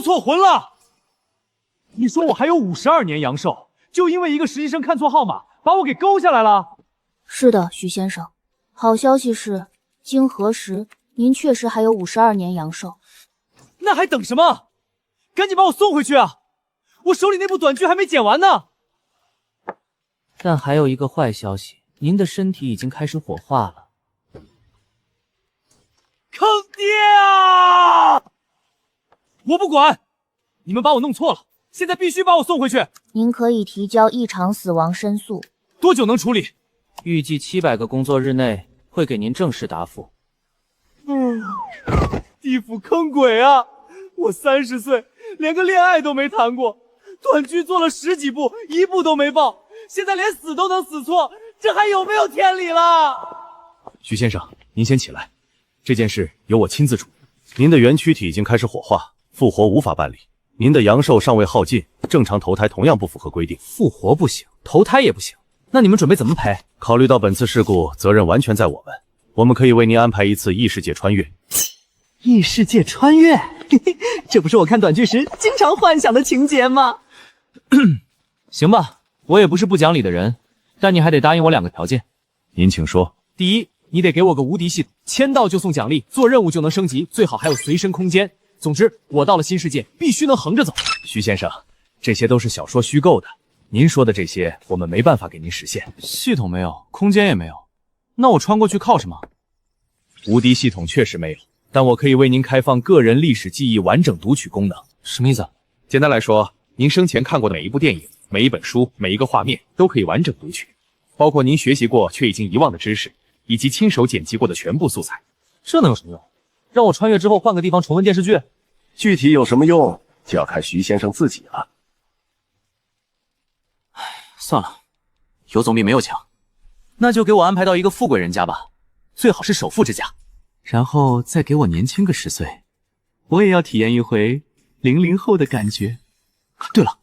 勾错魂了。你说我还有52年阳寿，就因为一个实习生看错号码，把我给勾下来了。是的，徐先生，好消息是，经核实，您确实还有52年阳寿。那还等什么？赶紧把我送回去啊！我手里那部短剧还没剪完呢。但还有一个坏消息，您的身体已经开始火化了。坑爹啊！我不管，你们把我弄错了，现在必须把我送回去。您可以提交异常死亡申诉。多久能处理？预计700个工作日内会给您正式答复。地府坑鬼啊！我30岁，连个恋爱都没谈过，短剧做了10几部，一部都没报，现在连死都能死错，这还有没有天理了？徐先生，您先起来，这件事由我亲自处理。您的原躯体已经开始火化，复活无法办理。您的阳寿尚未耗尽，正常投胎同样不符合规定。复活不行，投胎也不行，那你们准备怎么赔？考虑到本次事故责任完全在我们可以为您安排一次异世界穿越。异世界穿越，这不是我看短剧时经常幻想的情节吗？行吧，我也不是不讲理的人，但你还得答应我2个条件。您请说。第一，你得给我个无敌系统，签到就送奖励，做任务就能升级，最好还有随身空间。总之，我到了新世界必须能横着走。徐先生，这些都是小说虚构的，您说的这些我们没办法给您实现。系统没有，空间也没有，那我穿过去靠什么？无敌系统确实没有，但我可以为您开放个人历史记忆完整读取功能。什么意思？简单来说，您生前看过的每一部电影、每一本书、每一个画面都可以完整读取，包括您学习过却已经遗忘的知识，以及亲手剪辑过的全部素材。这能有什么用？让我穿越之后换个地方重温电视剧？具体有什么用，就要看徐先生自己了。算了，有总比没有强。那就给我安排到一个富贵人家吧，最好是首富之家，然后再给我年轻个10岁，我也要体验一回00后的感觉。对了，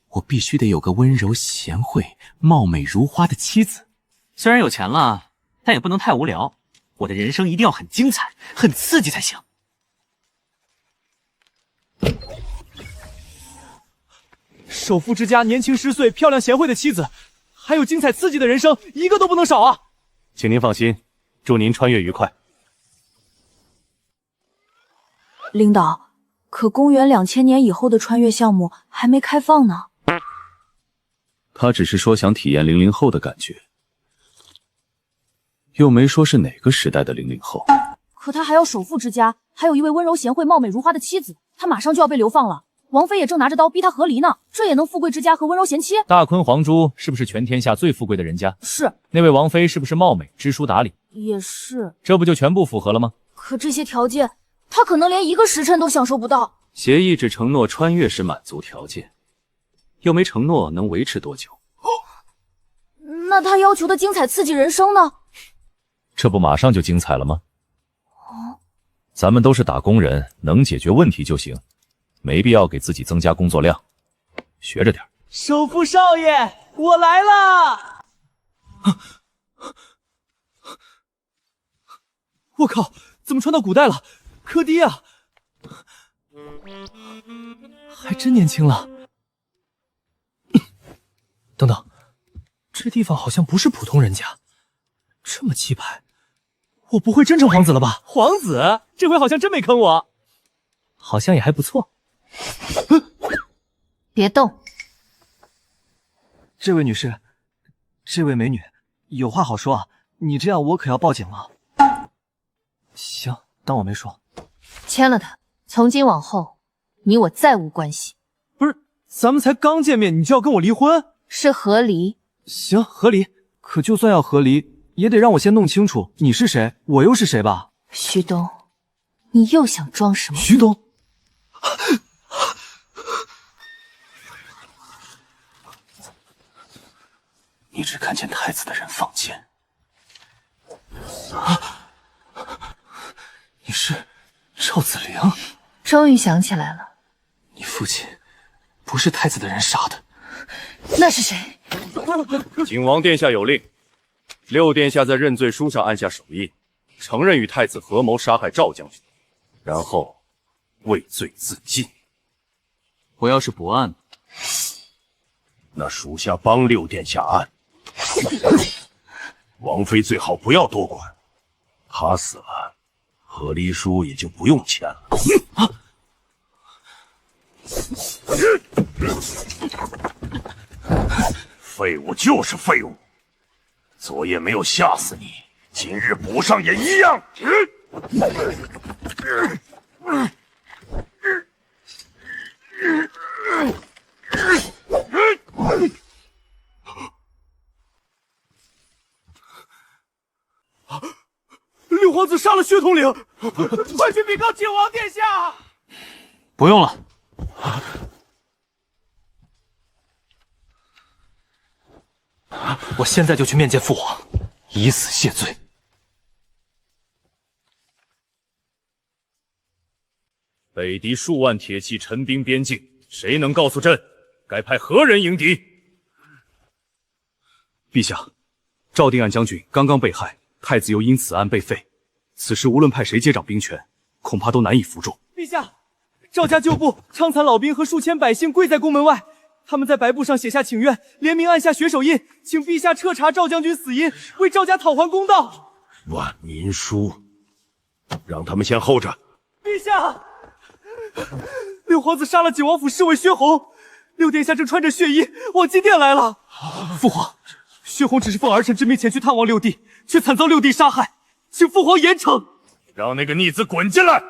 我必须得有个温柔贤惠、貌美如花的妻子。虽然有钱了，但也不能太无聊。我的人生一定要很精彩、很刺激才行。首富之家，年轻10岁、漂亮贤惠的妻子，还有精彩刺激的人生，一个都不能少啊！请您放心，祝您穿越愉快。领导，可公元2000年以后的穿越项目还没开放呢。他只是说想体验00后的感觉，又没说是哪个时代的00后。可他还要首富之家，还有一位温柔贤惠、貌美如花的妻子，他马上就要被流放了。王妃也正拿着刀逼他和离呢，这也能富贵之家和温柔贤妻？大坤皇珠是不是全天下最富贵的人家？是。那位王妃是不是貌美、知书达理？也是。这不就全部符合了吗？可这些条件，他可能连1个时辰都享受不到。协议只承诺穿越时满足条件，又没承诺能维持多久。那他要求的精彩刺激人生呢？这不马上就精彩了吗？咱们都是打工人，能解决问题就行，没必要给自己增加工作量。学着点。首富少爷，我来了！我靠，怎么穿到古代了？柯迪啊，还真年轻了。等等，这地方好像不是普通人家，这么气派，我不会真成皇子了吧？皇子，这回好像真没坑我，好像也还不错。别动！这位女士，这位美女，有话好说啊！你这样我可要报警了。行，当我没说。签了他，从今往后，你我再无关系。不是，咱们才刚见面，你就要跟我离婚？是和离。行，和离。可就算要和离，也得让我先弄清楚你是谁，我又是谁吧？徐东，你又想装什么？徐东。你只看见太子的人放箭。你是赵子玲？终于想起来了，你父亲不是太子的人杀的。那是谁？景王殿下有令，六殿下在认罪书上按下手印，承认与太子合谋杀害赵将军，然后畏罪自尽。我要是不按，那属下帮六殿下按。王妃最好不要多管，他死了，和离书也就不用签了。废物就是废物，昨夜没有吓死你，今日补上也一样。六皇子杀了血统领，快去禀告靖王殿下！不用了。我现在就去面见父皇，以死谢罪。北敌数万铁骑陈兵边境，谁能告诉朕，该派何人迎敌？陛下，赵定安将军刚刚被害，太子又因此案被废。此事无论派谁接掌兵权，恐怕都难以服众。陛下，赵家旧部、伤残老兵和数千百姓跪在宫门外，他们在白布上写下请愿，联名按下血手印，请陛下彻查赵将军死因，为赵家讨还公道。万民书，让他们先候着。陛下，六皇子杀了景王府侍卫薛弘，六殿下正穿着血衣往金殿来了。父皇，薛弘只是奉儿臣之命前去探望六弟，却惨遭六弟杀害，请父皇严惩。让那个逆子滚进来！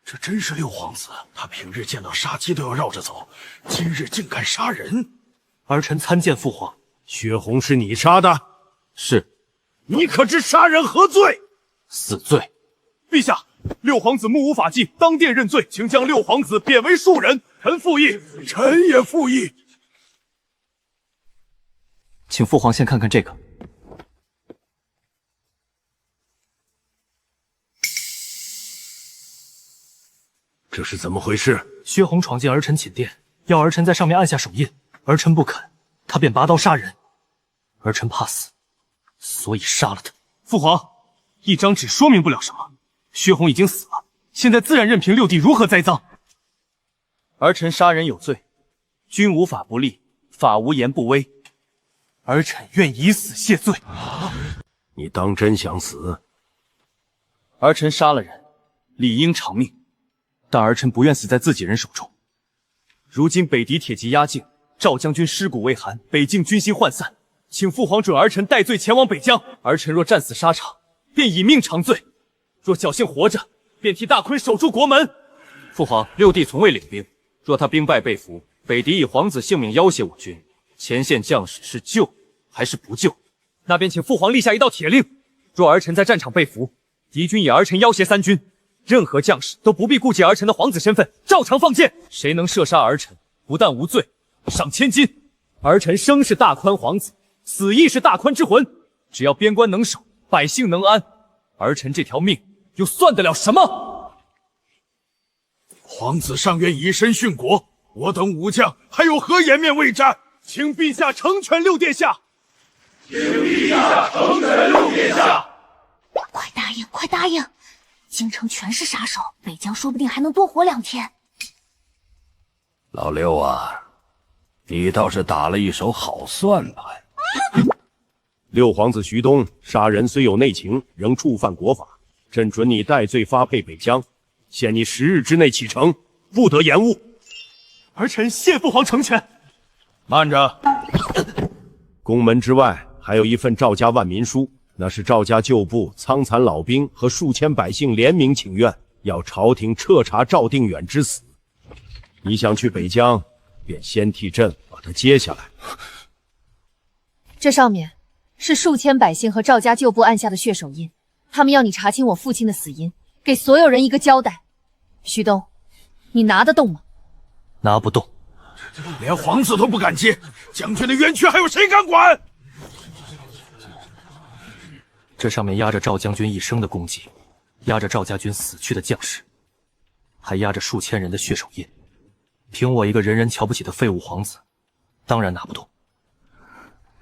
这真是六皇子，他平日见到杀鸡都要绕着走，今日竟敢杀人！儿臣参见父皇。薛弘是你杀的？是。你可知杀人何罪？死罪。陛下，六皇子目无法纪，当殿认罪，请将六皇子贬为庶人。臣附议。臣也附议。请父皇先看看这个。这是怎么回事？薛弘闯进儿臣寝殿，要儿臣在上面按下手印，儿臣不肯，他便拔刀杀人。儿臣怕死，所以杀了他。父皇，一张纸说明不了什么，薛弘已经死了，现在自然任凭六弟如何栽赃。儿臣杀人有罪，君无法不立，法无言不威。儿臣愿以死谢罪。你当真想死？儿臣杀了人，理应偿命，但儿臣不愿死在自己人手中。如今北敌铁骑压境，赵将军尸骨未寒，北境军心涣散，请父皇准儿臣带罪前往北疆。儿臣若战死沙场，便以命偿罪；若侥幸活着，便替大坤守住国门。父皇，六弟从未领兵，若他兵败被俘，北敌以皇子性命要挟我军，前线将士是救还是不救？那便请父皇立下一道铁令：若儿臣在战场被俘，敌军以儿臣要挟三军，任何将士都不必顾忌儿臣的皇子身份，照常放箭。谁能射杀儿臣，不但无罪，赏千金。儿臣生是大宽皇子，死亦是大宽之魂。只要边关能守，百姓能安，儿臣这条命又算得了什么？皇子尚愿以身殉国，我等武将还有何颜面为战？请陛下成全六殿下。请陛下成全六殿下。快答应，快答应！京城全是杀手，北疆说不定还能多活2天。老六啊，你倒是打了一手好算盘。六皇子徐东杀人虽有内情，仍触犯国法，朕准你戴罪发配北疆，限你10日之内启程，不得延误。儿臣谢父皇成全。慢着，宫门之外还有一份赵家万民书，那是赵家旧部、苍残老兵和数千百姓联名请愿，要朝廷彻查赵定远之死。你想去北疆，便先替朕把他接下来。这上面是数千百姓和赵家旧部按下的血手印，他们要你查清我父亲的死因，给所有人一个交代。徐东，你拿得动吗？拿不动。连皇子都不敢接，将军的冤屈还有谁敢管？这上面压着赵将军一生的功绩，压着赵家军死去的将士，还压着数千人的血手印。凭我一个人人瞧不起的废物皇子，当然拿不动。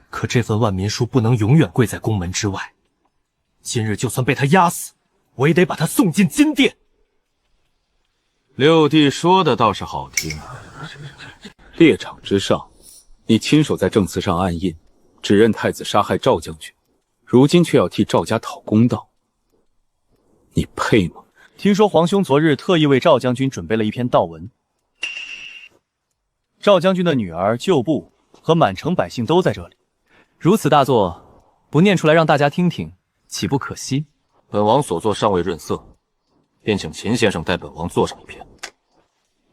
可这份万民书不能永远跪在宫门之外，今日就算被他压死，我也得把他送进金殿。六弟说的倒是好听，猎场之上，你亲手在证词上按印，指认太子杀害赵将军，如今却要替赵家讨公道，你配吗？听说皇兄昨日特意为赵将军准备了一篇悼文，赵将军的女儿、旧部和满城百姓都在这里，如此大作，不念出来让大家听听，岂不可惜？本王所作尚未润色，便请秦先生代本王做上一篇。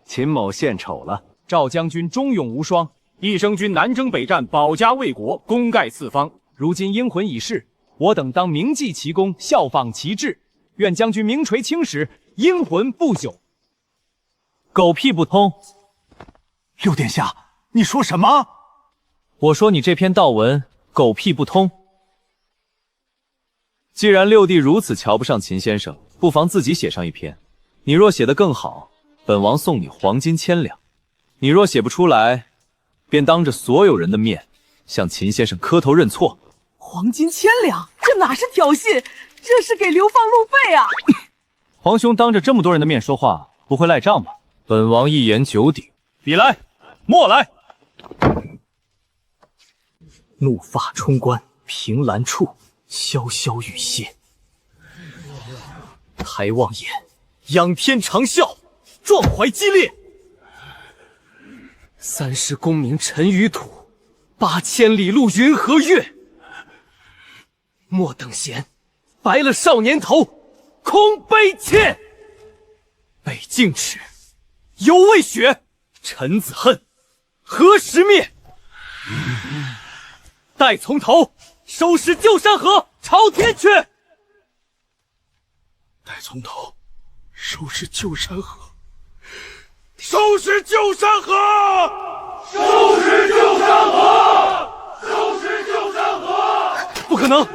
秦某献丑了。赵将军忠勇无双，一生军南征北战，保家卫国，功盖四方。如今英魂已逝，我等当铭记其功，效仿其志。愿将军名垂青史，英魂不朽。狗屁不通！六殿下，你说什么？我说你这篇悼文狗屁不通。既然六弟如此瞧不上秦先生，不妨自己写上一篇。你若写得更好，本王送你黄金1000两；你若写不出来，便当着所有人的面向秦先生磕头认错。黄金1000两，这哪是挑衅，这是给流放路费啊！皇兄当着这么多人的面说话，不会赖账吧？本王一言九鼎。笔来，墨来。怒发冲冠，凭栏处，潇潇雨歇。抬望眼，仰天长啸，壮怀激烈。30功名尘与土，8000里路云和月。莫等闲，白了少年头，空悲切。北境耻，犹未雪，臣子恨，何时灭？待从头，收拾旧山河，朝天去。待从头，收拾旧山河，收拾旧山河，收拾旧山河，收拾旧山河！不可能，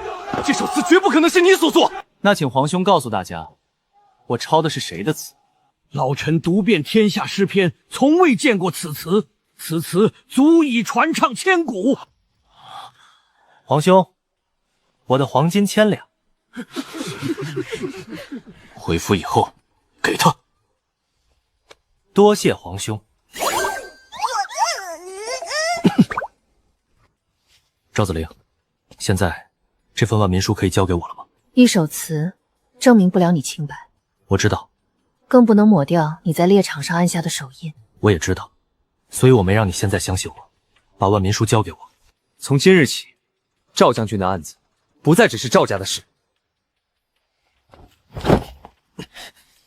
这首词绝不可能是你所作。那请皇兄告诉大家，我抄的是谁的词？老臣读遍天下诗篇，从未见过此词，此词足以传唱千古。皇兄，我的黄金1000两。回府以后，给他。多谢皇兄。赵子玲，现在这份万民书可以交给我了吗？一首词证明不了你清白，我知道，更不能抹掉你在猎场上按下的手印。我也知道，所以我没让你现在相信我，把万民书交给我。从今日起，赵将军的案子不再只是赵家的事。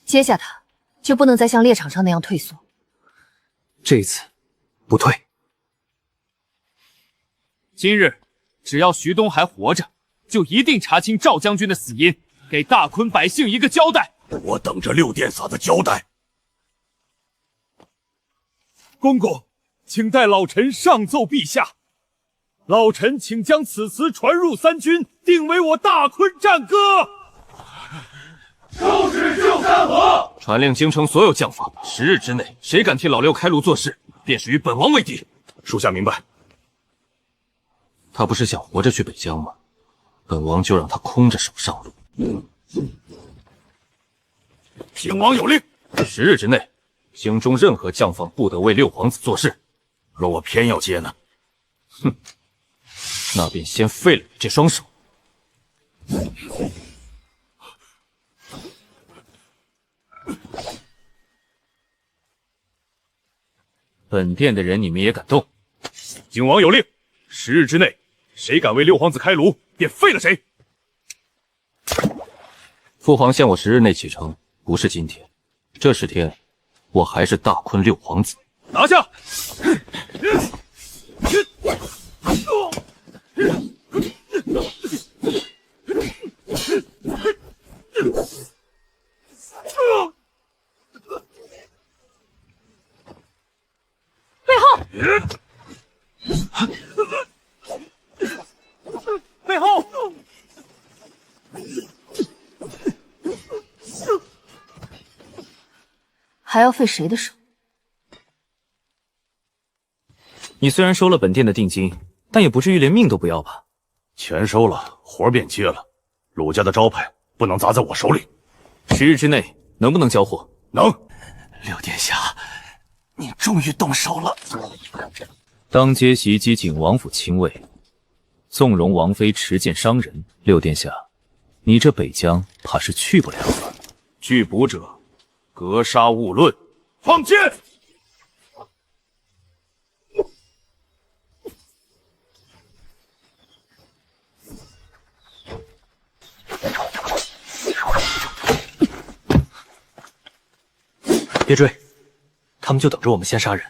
接下他，就不能再像猎场上那样退缩。这一次，不退。今日只要徐东还活着，就一定查清赵将军的死因，给大昆百姓一个交代。我等着六殿嫂的交代。公公，请代老臣上奏陛下。老臣请将此词传入三军，定为我大昆战歌。收拾旧山河！传令京城所有将法，10日之内，谁敢替老六开路做事，便是与本王为敌。属下明白。他不是想活着去北疆吗？本王就让他空着手上路。请王有令，10日之内，京中任何将坊不得为六皇子做事。若我偏要接呢？哼，那便先废了你这双手。本殿的人你们也敢动？景王有令，10日之内，谁敢为六皇子开炉，便废了谁。父皇限我10日内启程，不是今天，这10天，我还是大昆六皇子。拿下！背后！背后！还要废谁的手？你虽然收了本殿的定金，但也不至于连命都不要吧？钱收了，活便接了，鲁家的招牌不能砸在我手里。10日之内能不能交货？能。六殿下，你终于动手了。当街袭击景王府亲卫，纵容王妃持剑伤人。六殿下，你这北疆怕是去不了了。拒捕者，格杀勿论。放箭！别追，他们就等着我们先杀人。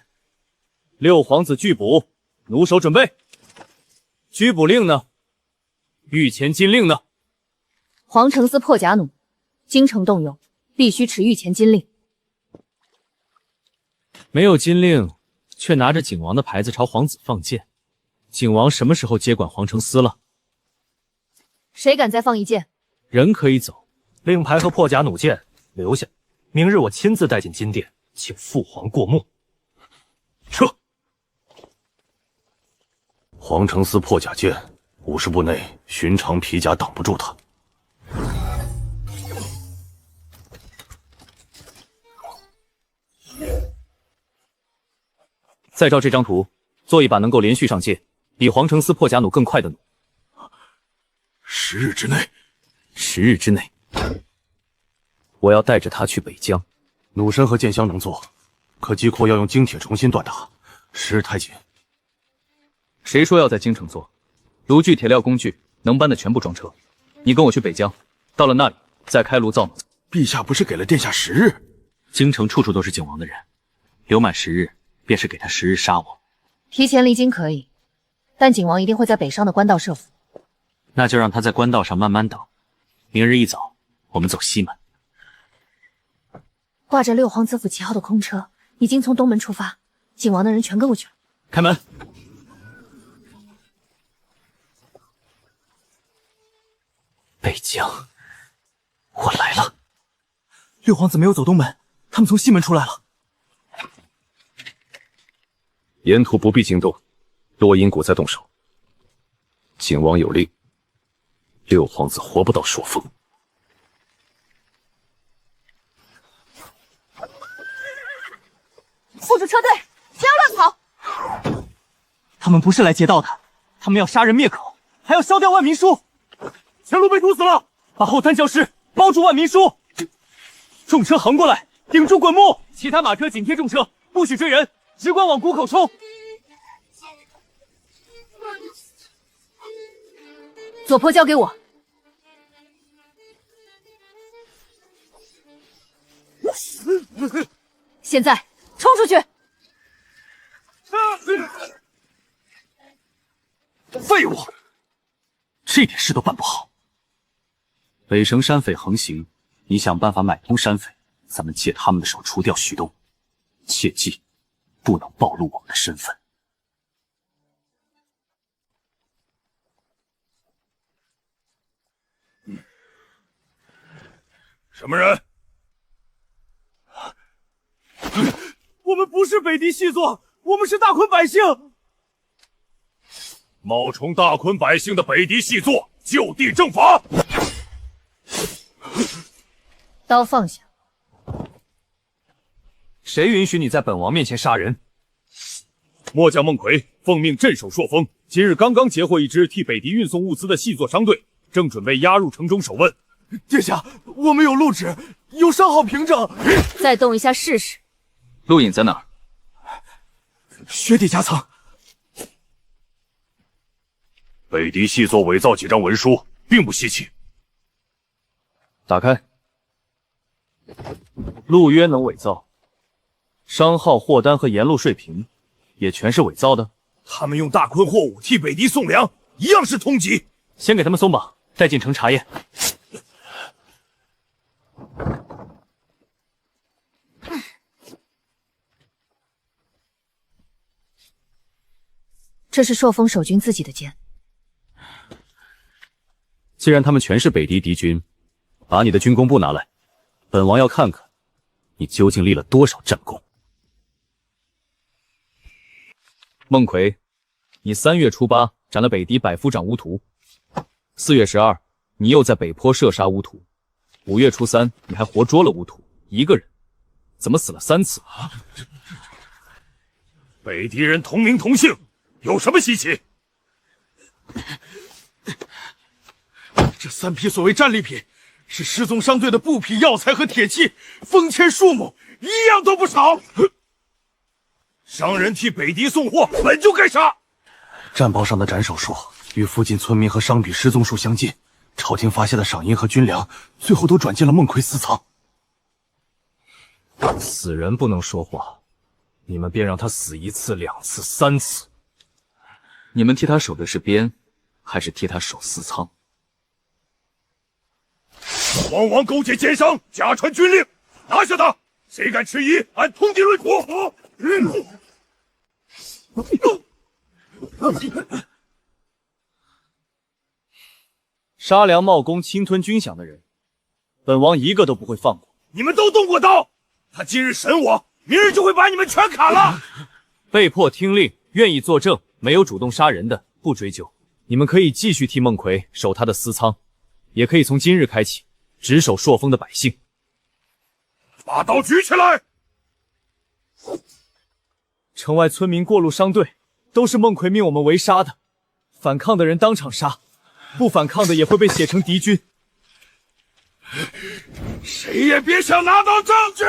六皇子拒捕，弩手准备。拘捕令呢？御前禁令呢？皇城司破甲弩，京城动用，必须持御前禁令。没有禁令，却拿着景王的牌子朝皇子放箭。景王什么时候接管皇城司了？谁敢再放一箭？人可以走，令牌和破甲弩箭留下，明日我亲自带进金殿，请父皇过目。撤！皇城司破甲剑，50步内寻常皮甲挡不住他。再照这张图，做一把能够连续上箭，比皇城司破甲弩更快的弩。10日之内，10日之内，我要带着他去北疆。弩身和箭箱能做，可击扩要用精铁重新锻打，时日太紧。谁说要在京城做？炉具、铁料、工具能搬的全部装车。你跟我去北疆，到了那里再开炉造弩。陛下不是给了殿下10日？京城处处都是景王的人，留满10日，便是给他10日杀我。提前离京可以，但景王一定会在北上的官道设伏。那就让他在官道上慢慢等。明日一早，我们走西门。挂着六皇子府旗号的空车已经从东门出发，景王的人全跟过去了。开门。北疆，我来了。六皇子没有走东门，他们从西门出来了。沿途不必惊动，落阴谷再动手。景王有令，六皇子活不到朔风。副主车队，不要乱跑！他们不是来劫道的，他们要杀人灭口，还要烧掉万民书。前路被堵死了，把后滩教室包住万民书。重车横过来，顶住滚木，其他马车紧贴重车，不许追人，只管往谷口冲。左坡交给我。现在冲出去！废物，这点事都办不好。北城山匪横行，你想办法买通山匪，咱们借他们的手除掉徐东。切记，不能暴露我们的身份。什么人？我们不是北狄细作，我们是大昆百姓。冒充大昆百姓的北狄细作，就地正法！刀放下。谁允许你在本王面前杀人？末将孟奎奉命镇守朔风，今日刚刚截获一支替北狄运送物资的细作商队，正准备押入城中审问。殿下，我们有录纸，有上号凭证。再动一下试试。录影在哪儿？薛地夹层。北狄细作伪造几张文书，并不稀奇。打开。录约能伪造，商号、货单和沿路税凭也全是伪造的。他们用大昆货物替北狄送粮，一样是通缉。先给他们松绑，带进城查验。这是朔风守军自己的剑。既然他们全是北狄敌军，把你的军功簿拿来，本王要看看你究竟立了多少战功。孟奎，你3月初8斩了北狄百夫长乌图，4月12，你又在北坡射杀乌图， 5月初3，你还活捉了巫土一个人，怎么死了3次？北狄人同名同姓，有什么稀奇？这3批所谓战利品，是失踪商队的布匹、药材和铁器，封签数目一样都不少。商人替北狄送货，本就该杀。战报上的斩首数与附近村民和商旅失踪数相近，朝廷发下的赏银和军粮，最后都转进了孟奎私仓。死人不能说话，你们便让他死1次、2次、3次。你们替他守的是边，还是替他守私仓？双王勾结奸商，假传军令，拿下他！谁敢迟疑，按通缉论处！杀良冒功、侵吞军饷的人，本王一个都不会放过。你们都动过刀，他今日审我，明日就会把你们全砍了。被迫听令，愿意作证，没有主动杀人的，不追究。你们可以继续替孟奎守他的私仓，也可以从今日开启只守朔风的百姓。把刀举起来！城外村民过路商队，都是孟奎命我们围杀的。反抗的人当场杀，不反抗的也会被写成敌军。谁也别想拿到证据！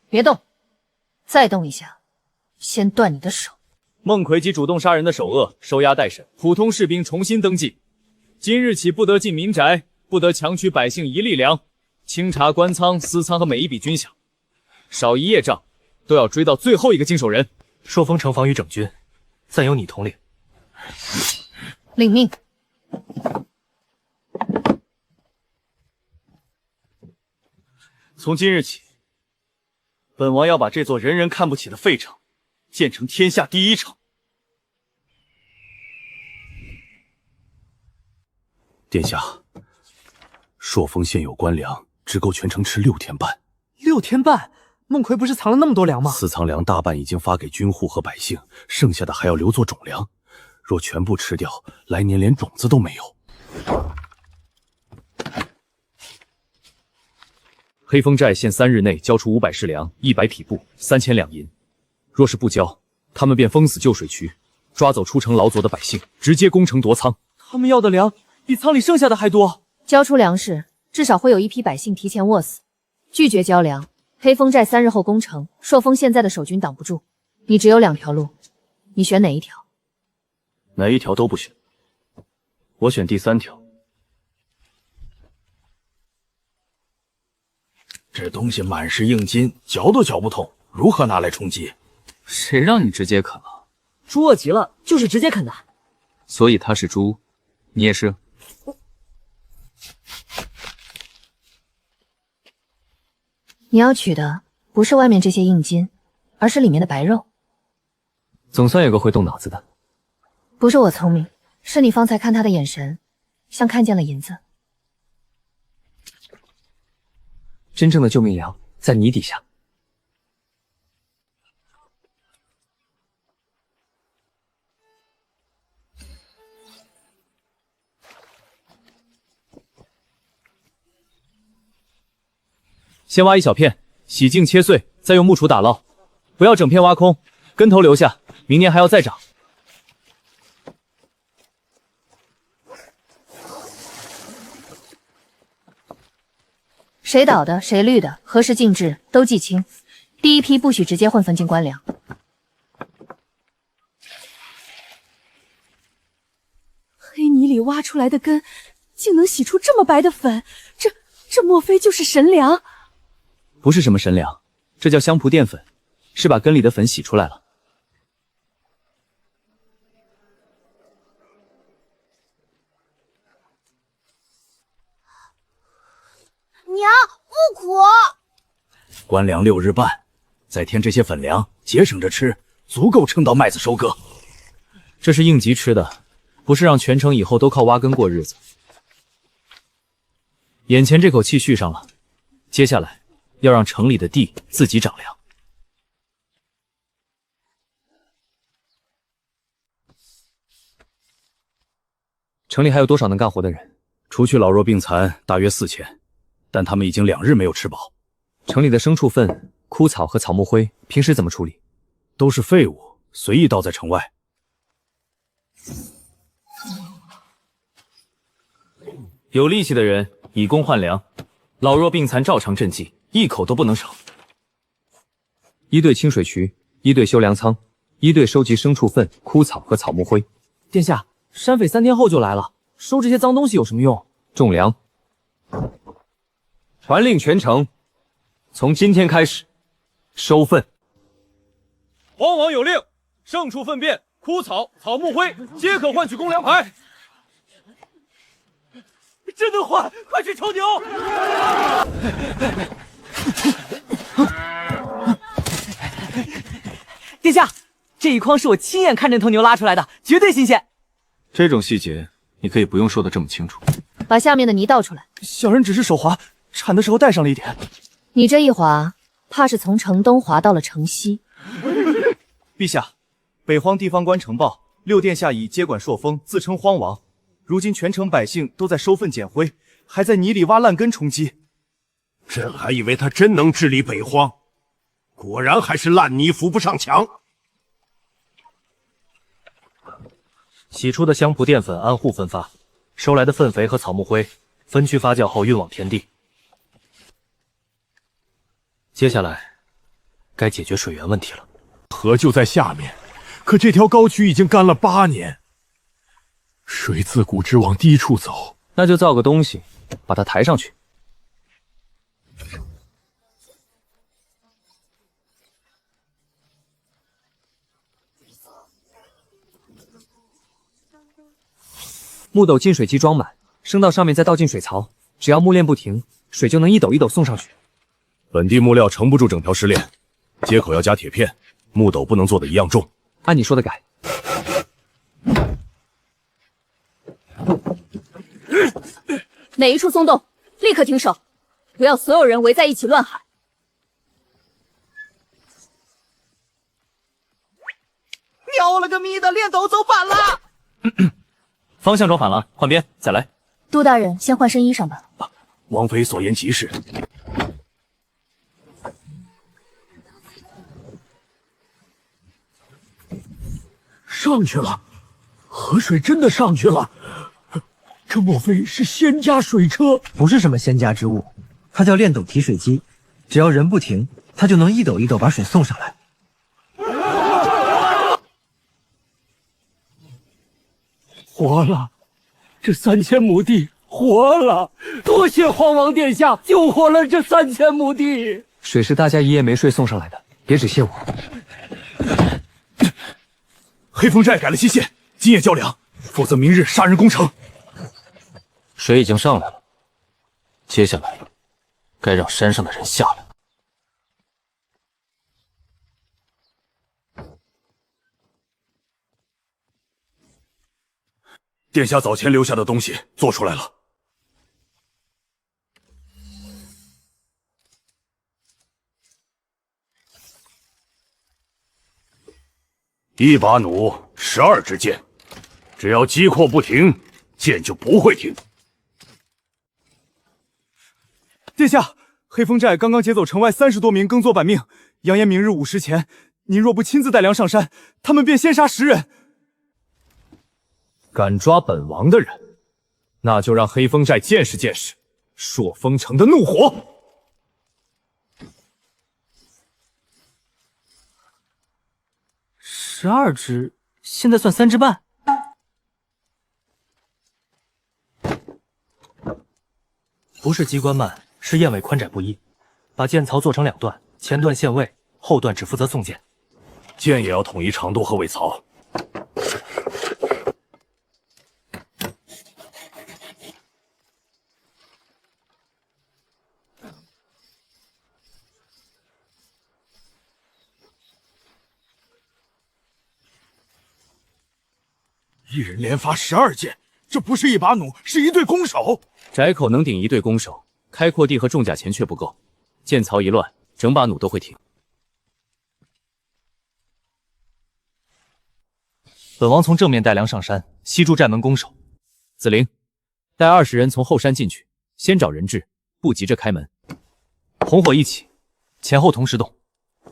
别动，再动一下，先断你的手。孟奎及主动杀人的首恶收押待审，普通士兵重新登记。今日起不得进民宅，不得强取百姓1粒粮，清查官仓、私仓和每一笔军饷，少一业账都要追到最后一个经手人。朔风城防御整军，暂由你统领。领命。从今日起，本王要把这座人人看不起的废城建成天下第一城。殿下，朔风现有官粮，只够全城吃6天半。 6天半，孟奎不是藏了那么多粮吗？私藏粮大半已经发给军户和百姓，剩下的还要留作种粮。若全部吃掉，来年连种子都没有。黑风寨限3日内交出500石粮、100匹布、3000两银。若是不交，他们便封死旧水渠，抓走出城劳作的百姓，直接攻城夺仓。他们要的粮比仓里剩下的还多。交出粮食，至少会有一批百姓提前饿死。拒绝交粮，黑风寨3日后攻城，朔风现在的守军挡不住。你只有2条路，你选哪一条？哪一条都不选，我选第3条。这东西满是硬筋，嚼都嚼不痛，如何拿来充饥？谁让你直接啃了？猪饿极了，就是直接啃的。所以他是猪，你也是。你要取的不是外面这些硬筋，而是里面的白肉。总算有个会动脑子的。不是我聪明，是你方才看他的眼神，像看见了银子。真正的救命粮在泥底下。先挖一小片，洗净切碎，再用木杵打捞，不要整片挖空，根头留下，明年还要再长。谁倒的，谁绿的，何时进制，都记清。第一批不许直接混分进官粮。黑泥里挖出来的根，竟能洗出这么白的粉，这莫非就是神粮？不是什么神粮，这叫香蒲淀粉，是把根里的粉洗出来了。娘，不苦。官粮6日半，再添这些粉粮，节省着吃，足够撑到麦子收割。这是应急吃的，不是让全城以后都靠挖根过日子。眼前这口气续上了，接下来要让城里的地自己长粮。城里还有多少能干活的人？除去老弱病残，大约4000，但他们已经2日没有吃饱。城里的牲畜粪、枯草和草木灰，平时怎么处理？都是废物，随意倒在城外。有力气的人以工换粮，老弱病残照常赈济，一口都不能少。一队清水渠，一队修粮仓，一队收集牲畜粪、枯草和草木灰。殿下，山匪3天后就来了，收这些脏东西有什么用？种粮。传令全城，从今天开始，收粪。皇王有令，牲畜粪便、枯草、草木灰皆可换取公粮牌。真能换，快去求牛！殿下，这一筐是我亲眼看着头牛拉出来的，绝对新鲜。这种细节你可以不用说的这么清楚。把下面的泥倒出来。小人只是手滑，铲的时候带上了一点。你这一滑，怕是从城东滑到了城西。陛下，北荒地方官呈报，六殿下已接管朔风，自称荒王。如今全城百姓都在收粪捡灰，还在泥里挖烂根充饥。朕还以为他真能治理北荒，果然还是烂泥扶不上墙。洗出的香蒲淀粉按户分发，收来的粪肥和草木灰分区发酵后运往田地。接下来该解决水源问题了。河就在下面，可这条沟渠已经干了8年，水自古直往低处走。那就造个东西，把它抬上去。木斗进水机装满，升到上面再倒进水槽，只要木链不停，水就能一斗一斗送上去。本地木料撑不住整条石链，接口要加铁片，木斗不能做的一样重。按你说的改。哪一处松动，立刻停手，不要所有人围在一起乱喊。喵了个咪的，练斗走反了！方向装反了，换边，再来。杜大人，先换身衣裳吧。王妃所言极是。上去了，河水真的上去了。这莫非是仙家水车？不是什么仙家之物，它叫炼斗提水机，只要人不停，它就能一斗一斗把水送上来。活了，这3000亩地活了！多谢荒王殿下救活了这3000亩地。水是大家一夜没睡送上来的，别只谢我。黑风寨改了期限，今夜交粮，否则明日杀人攻城。水已经上来了，接下来该让山上的人下来。殿下早前留下的东西做出来了。1把弩，12支箭，只要击扩不停，箭就不会停。殿下，黑风寨刚刚劫走城外30多名耕作板命，扬言明日午时前，您若不亲自带粮上山，他们便先杀10人。敢抓本王的人，那就让黑风寨见识见识朔风城的怒火。12支，现在算3支半。不是机关慢，是燕尾宽窄不一。把箭槽做成2段，前段限位，后段只负责送箭。箭也要统一长度和尾槽。一人连发12箭，这不是1把弩，是一队弓手。窄口能顶1队弓手，开阔地和重甲前却不够，箭槽一乱，整把弩都会停。本王从正面带粮上山，西筑寨门攻守。子灵，带20人从后山进去，先找人质，不急着开门。红火一起，前后同时动，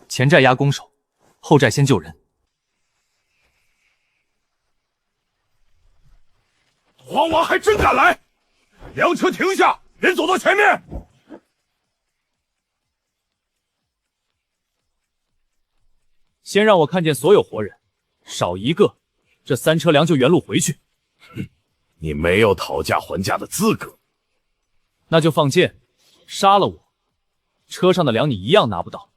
前寨压攻守，后寨先救人。黄王还真敢来！粮车停下，人走到前面。先让我看见所有活人，少一个，这3车粮就原路回去。你没有讨价还价的资格。那就放箭，杀了我，车上的粮你一样拿不到。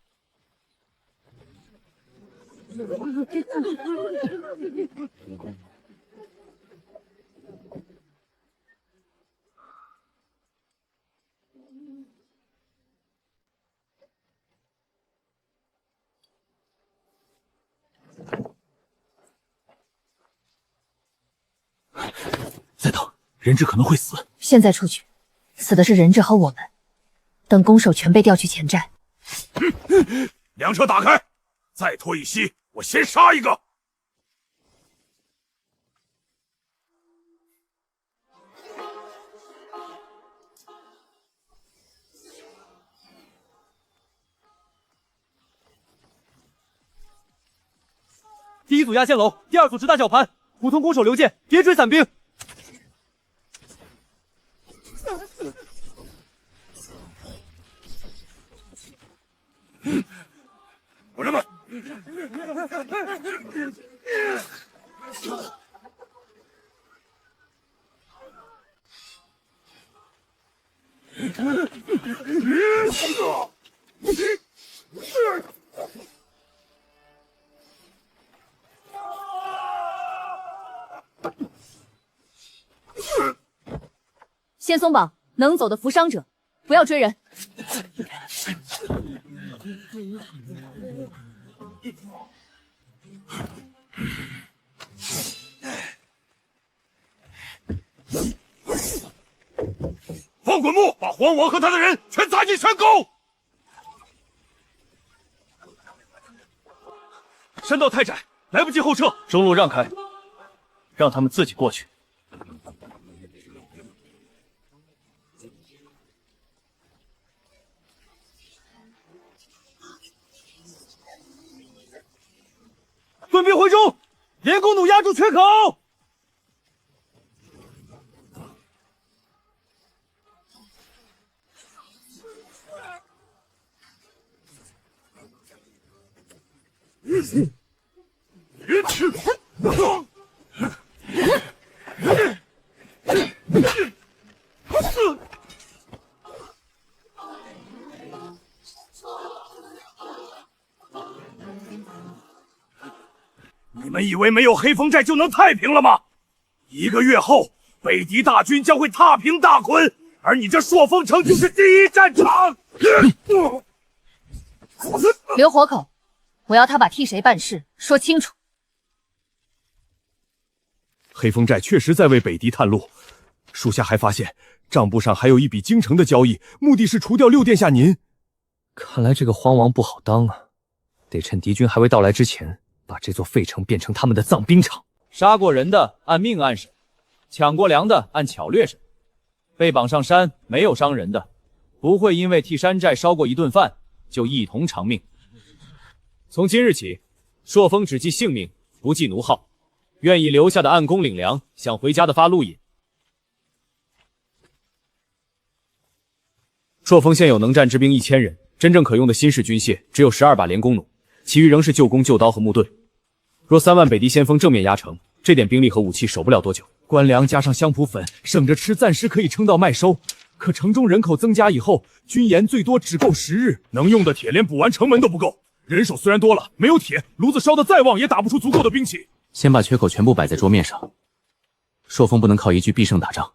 再等，人质可能会死。现在出去，死的是人质和我们。等攻守全被调去前寨。粮车打开，再拖一息，我先杀一个。第一组压线楼，第二组直打绞盘，普通攻守留箭，别追散兵。伙计们，先松绑，能走的扶伤者，不要追人。放滚木，把黄王和他的人全砸进山沟。山道太窄，来不及后撤，中路让开，让他们自己过去。盾兵回中，连弓弩压住缺口。你们以为没有黑风寨就能太平了吗？1个月后，北狄大军将会踏平大昆，而你这朔风城就是第一战场。留活口，我要他把替谁办事说清楚。黑风寨确实在为北狄探路，属下还发现账簿上还有一笔京城的交易，目的是除掉6殿下您。看来这个荒王不好当啊，得趁敌军还未到来之前，把这座废城变成他们的藏兵场。杀过人的按命案审，抢过粮的按巧掠审。被绑上山没有伤人的，不会因为替山寨烧过一顿饭就一同偿命。从今日起，朔风只记姓名，不记奴号。愿意留下的按工领粮，想回家的发路引。朔风现有能战之兵1000人，真正可用的新式军械只有12把连弓弩，其余仍是旧弓、旧刀和木盾。若3万北狄先锋正面压城，这点兵力和武器守不了多久。官粮加上香蒲粉，省着吃，暂时可以撑到麦收。可城中人口增加以后，军盐最多只够10日，能用的铁连补完城门都不够。人手虽然多了，没有铁，炉子烧得再旺也打不出足够的兵器。先把缺口全部摆在桌面上。朔风不能靠一句必胜打仗。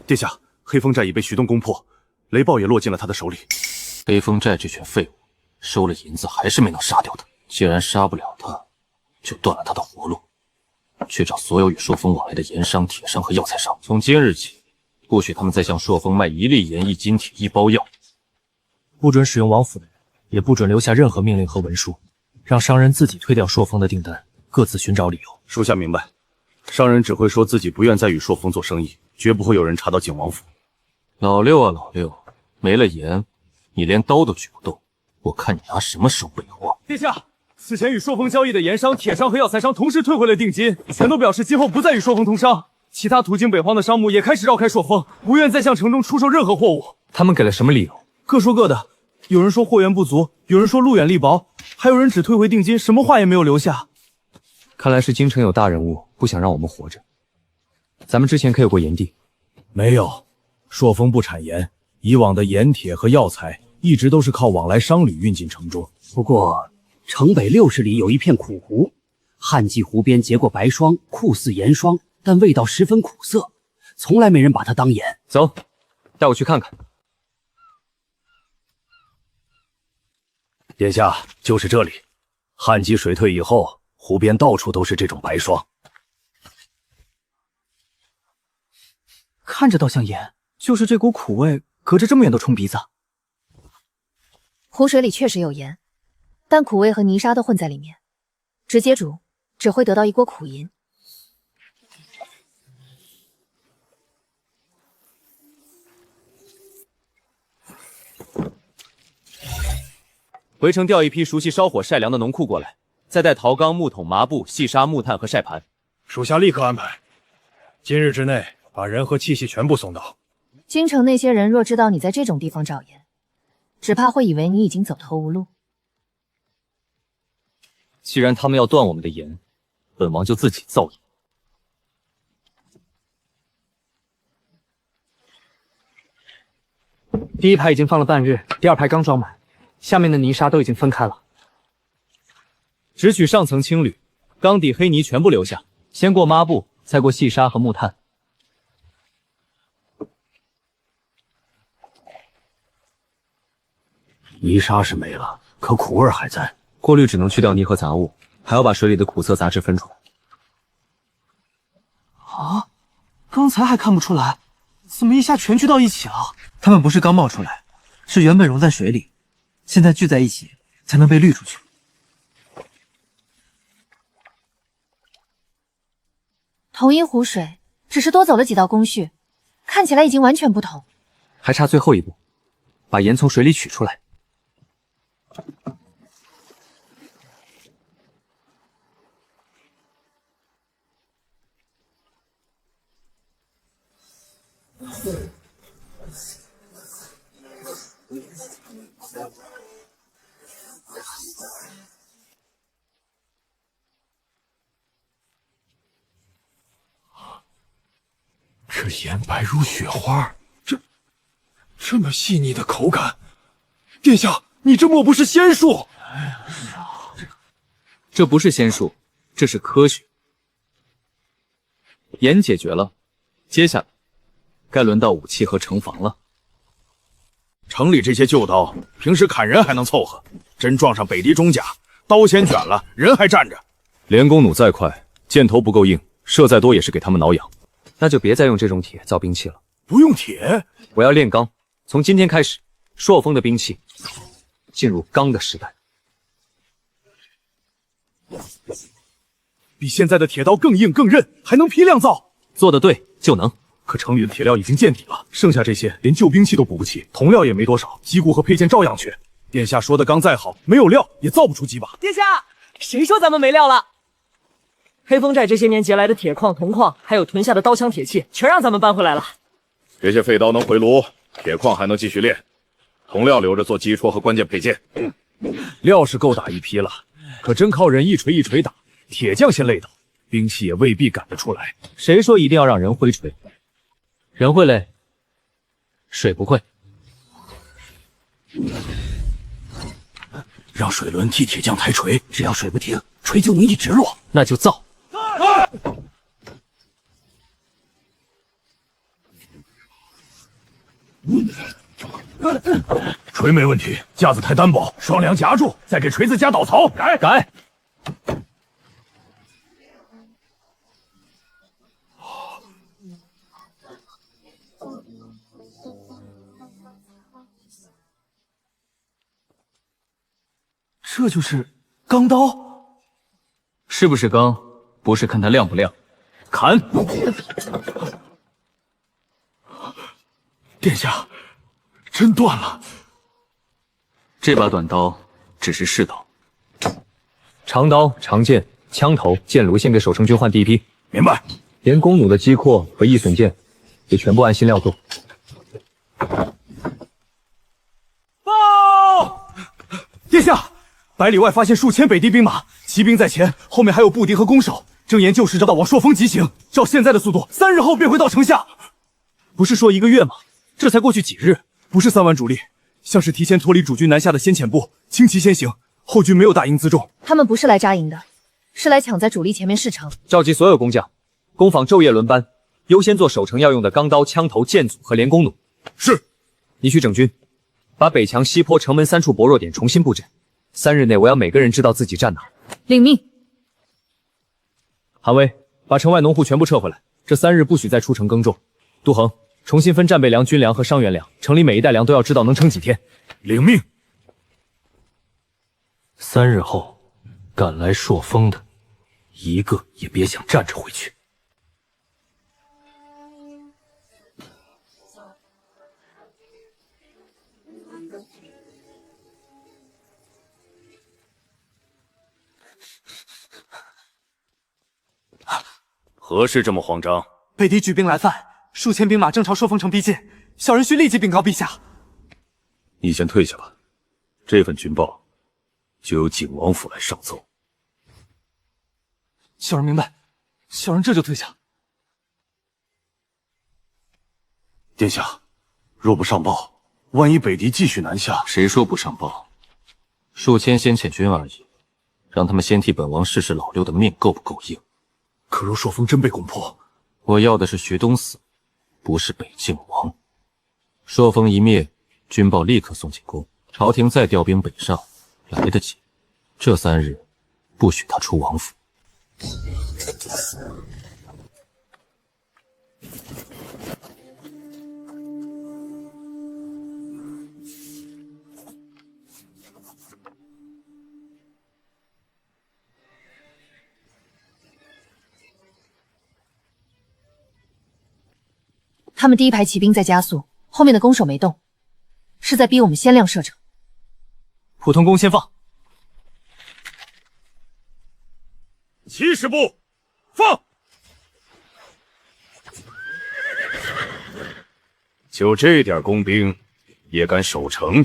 殿下，黑风寨已被徐东攻破，雷暴也落进了他的手里。黑风寨这群废物，收了银子还是没能杀掉他。既然杀不了他，就断了他的活路。去找所有与朔风往来的盐商、铁商和药材商，从今日起，不许他们再向朔风卖1粒盐、1斤铁、1包药。不准使用王府的人，也不准留下任何命令和文书，让商人自己推掉朔风的订单，各自寻找理由。属下明白。商人只会说自己不愿再与朔风做生意，绝不会有人查到景王府。老六啊，老六，没了盐，你连刀都举不动，我看你拿什么收尾货？殿下，此前与朔风交易的盐商、铁商和药材商同时退回了定金，全都表示今后不再与朔风通商。其他途经北荒的商墓也开始绕开朔风，不愿再向城中出售任何货物。他们给了什么理由？各说各的，有人说货源不足，有人说路远力薄，还有人只退回定金，什么话也没有留下。看来是京城有大人物不想让我们活着。咱们之前可有过盐地？没有，朔风不产盐，以往的盐铁和药材一直都是靠往来商旅运进城中。不过城北60里有一片苦湖，旱季湖边结过白霜，酷似盐霜，但味道十分苦涩，从来没人把它当盐。走，带我去看看。殿下，就是这里。旱季水退以后，湖边到处都是这种白霜。看着倒像盐，就是这股苦味，隔着这么远都冲鼻子。湖水里确实有盐，但苦味和泥沙都混在里面，直接煮只会得到一锅苦银。回城调一批熟悉烧火晒粮的农库过来，再带陶缸、木桶、麻布、细沙、木炭和晒盘。属下立刻安排，今日之内把人和器械全部送到。京城那些人若知道你在这种地方找盐，只怕会以为你已经走投无路。既然他们要断我们的盐，本王就自己造盐。第一排已经放了半日，第二排刚装满，下面的泥沙都已经分开了。只取上层青铝，缸底黑泥全部留下，先过抹布，再过细沙和木炭。泥沙是没了，可苦味还在。过滤只能去掉泥和杂物，还要把水里的苦涩杂质分出来。啊，刚才还看不出来，怎么一下全聚到一起了？它们不是刚冒出来，是原本溶在水里，现在聚在一起才能被滤出去。同一湖水，只是多走了几道工序，看起来已经完全不同。还差最后一步，把盐从水里取出来。这盐白如雪花，这么细腻的口感，殿下，你这莫不是仙术？这不是仙术，这是科学。盐解决了，接下来该轮到武器和城防了。城里这些旧刀，平时砍人还能凑合，真撞上北狄中甲，刀先卷了，人还站着。连弓弩再快，箭头不够硬，射再多也是给他们挠痒。那就别再用这种铁造兵器了。不用铁，我要炼钢。从今天开始，朔风的兵器进入钢的时代。比现在的铁刀更硬更韧，还能批量造。做得对就能。可城里的铁料已经见底了，剩下这些连旧兵器都补不起，铜料也没多少，击鼓和配件照样缺。殿下说的钢再好，没有料也造不出几把。殿下，谁说咱们没料了？黑风寨这些年劫来的铁矿、铜矿，还有屯下的刀枪铁器，全让咱们搬回来了。这些废刀能回炉，铁矿还能继续炼，铜料留着做基戳和关键配件。料是够打一批了，可真靠人一锤一锤打，铁匠先累倒，兵器也未必赶得出来。谁说一定要让人挥锤？人会累，水不会。让水轮替铁匠抬锤，只要水不停，锤就能一直落。那就造。锤没问题，架子太单薄，双梁夹住，再给锤子加倒槽。改。这就是钢刀，是不是钢，不是看它亮不亮，砍！殿下，真断了。这把短刀只是试刀，长刀、长剑、枪头、剑弩献给守城军换第一批。明白。连弓弩的击扩和易损剑也全部按心料做。报！殿下，百里外发现数千北狄兵马，骑兵在前，后面还有步敌和弓手，正沿旧时道往朔风急行。照现在的速度，3日后便会到城下。不是说1个月吗？这才过去几日，不是3万主力，像是提前脱离主军南下的先遣部，轻骑先行，后军没有大营辎重。他们不是来扎营的，是来抢在主力前面事成。召集所有工匠，工坊昼夜轮班，优先做守城要用的钢刀、枪头、剑组和连弓弩。是。你去整军，把北墙、西坡、城门3处薄弱点重新布阵。3日内，我要每个人知道自己站哪。领命。韩威，把城外农户全部撤回来，这3日不许再出城耕种。杜衡，重新分战备粮、军粮和伤员粮，城里每一袋粮都要知道能撑几天。领命。3日后，赶来朔风的，一个也别想站着回去。何事这么慌张？北狄举兵来犯，数千兵马正朝朔风城逼近，小人需立即禀告陛下。你先退下吧，这份军报就由景王府来上奏。小人明白，小人这就退下。殿下，若不上报，万一北狄继续南下，谁说不上报？数千先遣军而已，让他们先替本王试试老六的命够不够硬。可若朔风真被攻破，我要的是徐东死，不是北境亡。朔风一灭，军报立刻送进宫，朝廷再调兵北上，来得及。这3日，不许他出王府。他们第一排骑兵在加速，后面的弓手没动，是在逼我们先亮射程。普通弓先放。70步，放。就这点工兵，也敢守城？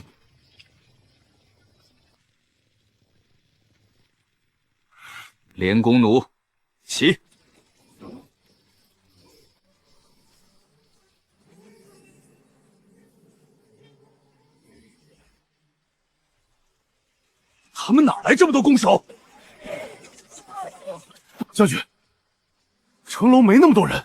连弓弩，起！他们哪来这么多弓手？将军，城楼没那么多人。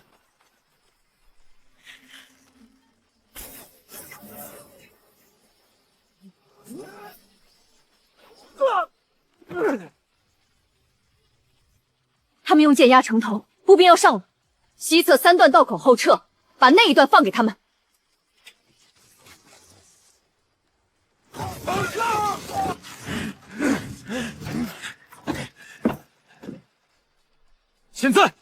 他们用剑压城头，步兵要上了。西侧3段道口后撤，把那一段放给他们。现在！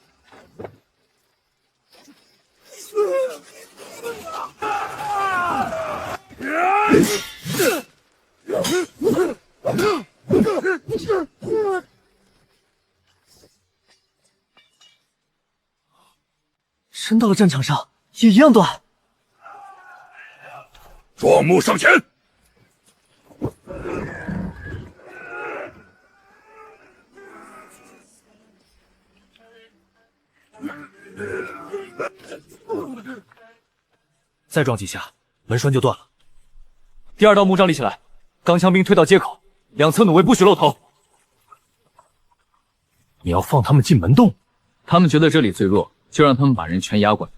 真到了战场上，也一样断。壮木上前！再撞几下，门栓就断了。第2道木杖立起来，钢枪兵推到街口，两侧弩卫不许露头。你要放他们进门洞？他们觉得这里最弱，就让他们把人全压过来。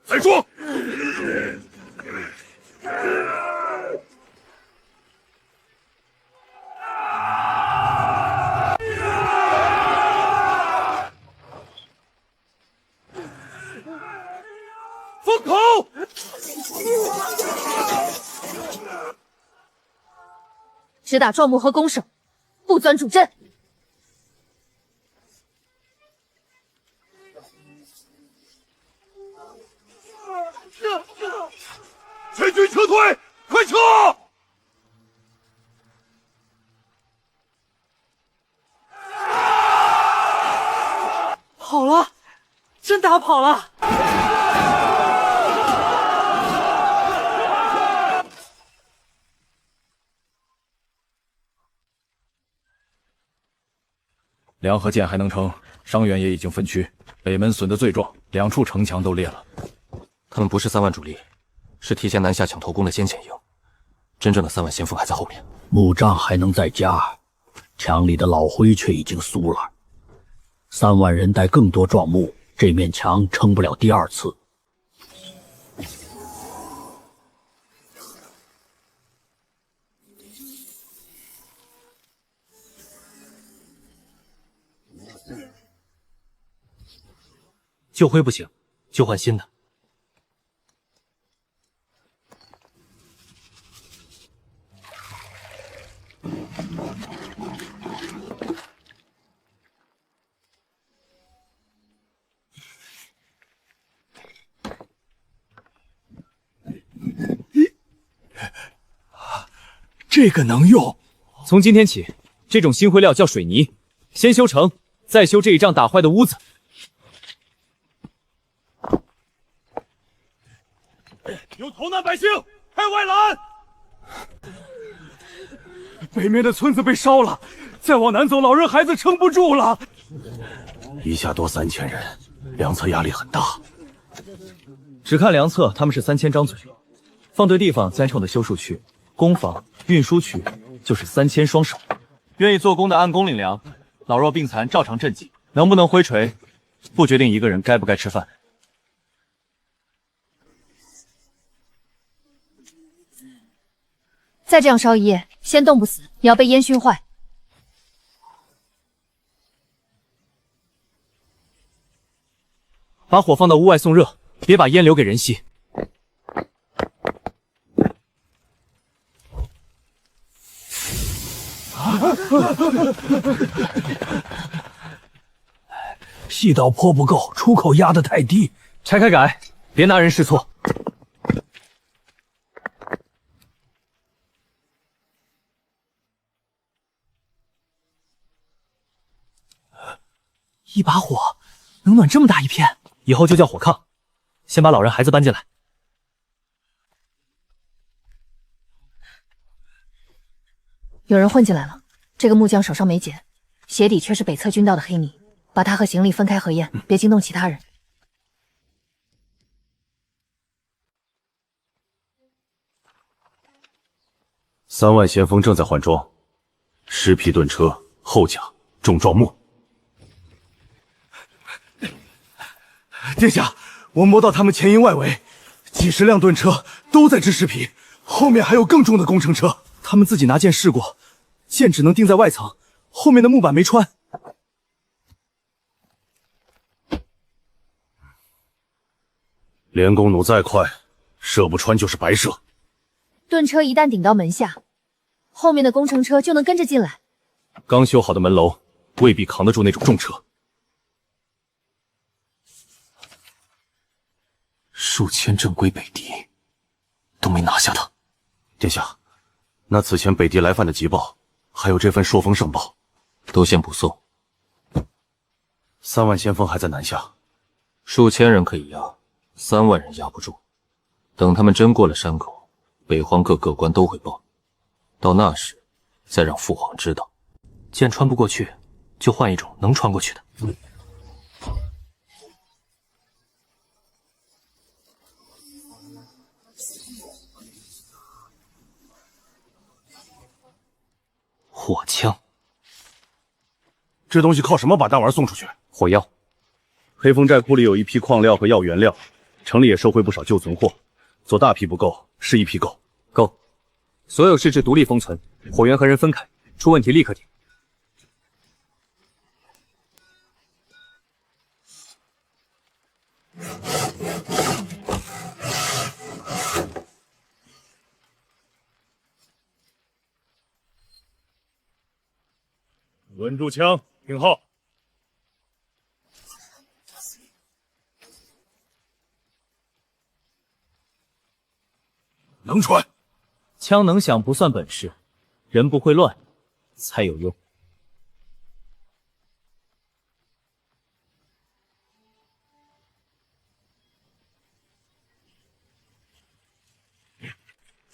再说。封口！只打壮木和弓手，不钻主阵。全军撤退，快撤！跑了，真打跑了！梁河剑还能撑，伤员也已经分区，北门损得最重，2处城墙都裂了。他们不是3万主力，是提前南下抢头功的先遣营，真正的3万先锋还在后面。木杖还能再加，墙里的老灰却已经酥了。3万人带更多壮木，这面墙撑不了第2次。旧灰不行，就换新的。这个能用。从今天起，这种新灰料叫水泥，先修城，再修这一仗打坏的屋子。有逃难百姓，开外拦！北面的村子被烧了，再往南走，老人孩子撑不住了。一下多3000人，两侧压力很大。只看梁侧，他们是3000张嘴，放对地方，自然成我的修树区、工坊、运输区，就是3000双手。愿意做工的按工领粮，老弱病残照常赈济。能不能挥锤，不决定一个人该不该吃饭。再这样烧一夜，先冻不死，也要被烟熏坏。把火放到屋外送热，别把烟留给人吸。细道坡不够，出口压得太低，拆开改，别拿人试错。一把火能暖这么大一片，以后就叫火炕。先把老人孩子搬进来。有人混进来了，这个木匠手上没茧，鞋底却是北侧军道的黑泥，把他和行李分开核验，别惊动其他人。3万先锋正在换装，尸皮盾车、厚甲、重装木。殿下，我摸到他们前营外围，几十辆盾车都在织尸皮，后面还有更重的工程车。他们自己拿剑试过，剑只能钉在外层，后面的木板没穿。连弓弩再快，射不穿就是白射。盾车一旦顶到门下，后面的工程车就能跟着进来。刚修好的门楼未必扛得住那种重车。数千正归北敌，都没拿下他。殿下，那此前北敌来犯的急报，还有这份朔风圣报，都先不送。3万先锋还在南下，数千人可以压，3万人压不住。等他们真过了山口，北荒各官都会报，到那时再让父皇知道。剑穿不过去，就换一种能穿过去的。火枪，这东西靠什么把弹丸送出去？火药。黑风寨库里有一批矿料和药原料，城里也收回不少旧存货，做大批不够，是一批够。够。所有试制独立封存，火源和人分开，出问题立刻停。稳住枪，听号。能传。枪能响不算本事，人不会乱才有用。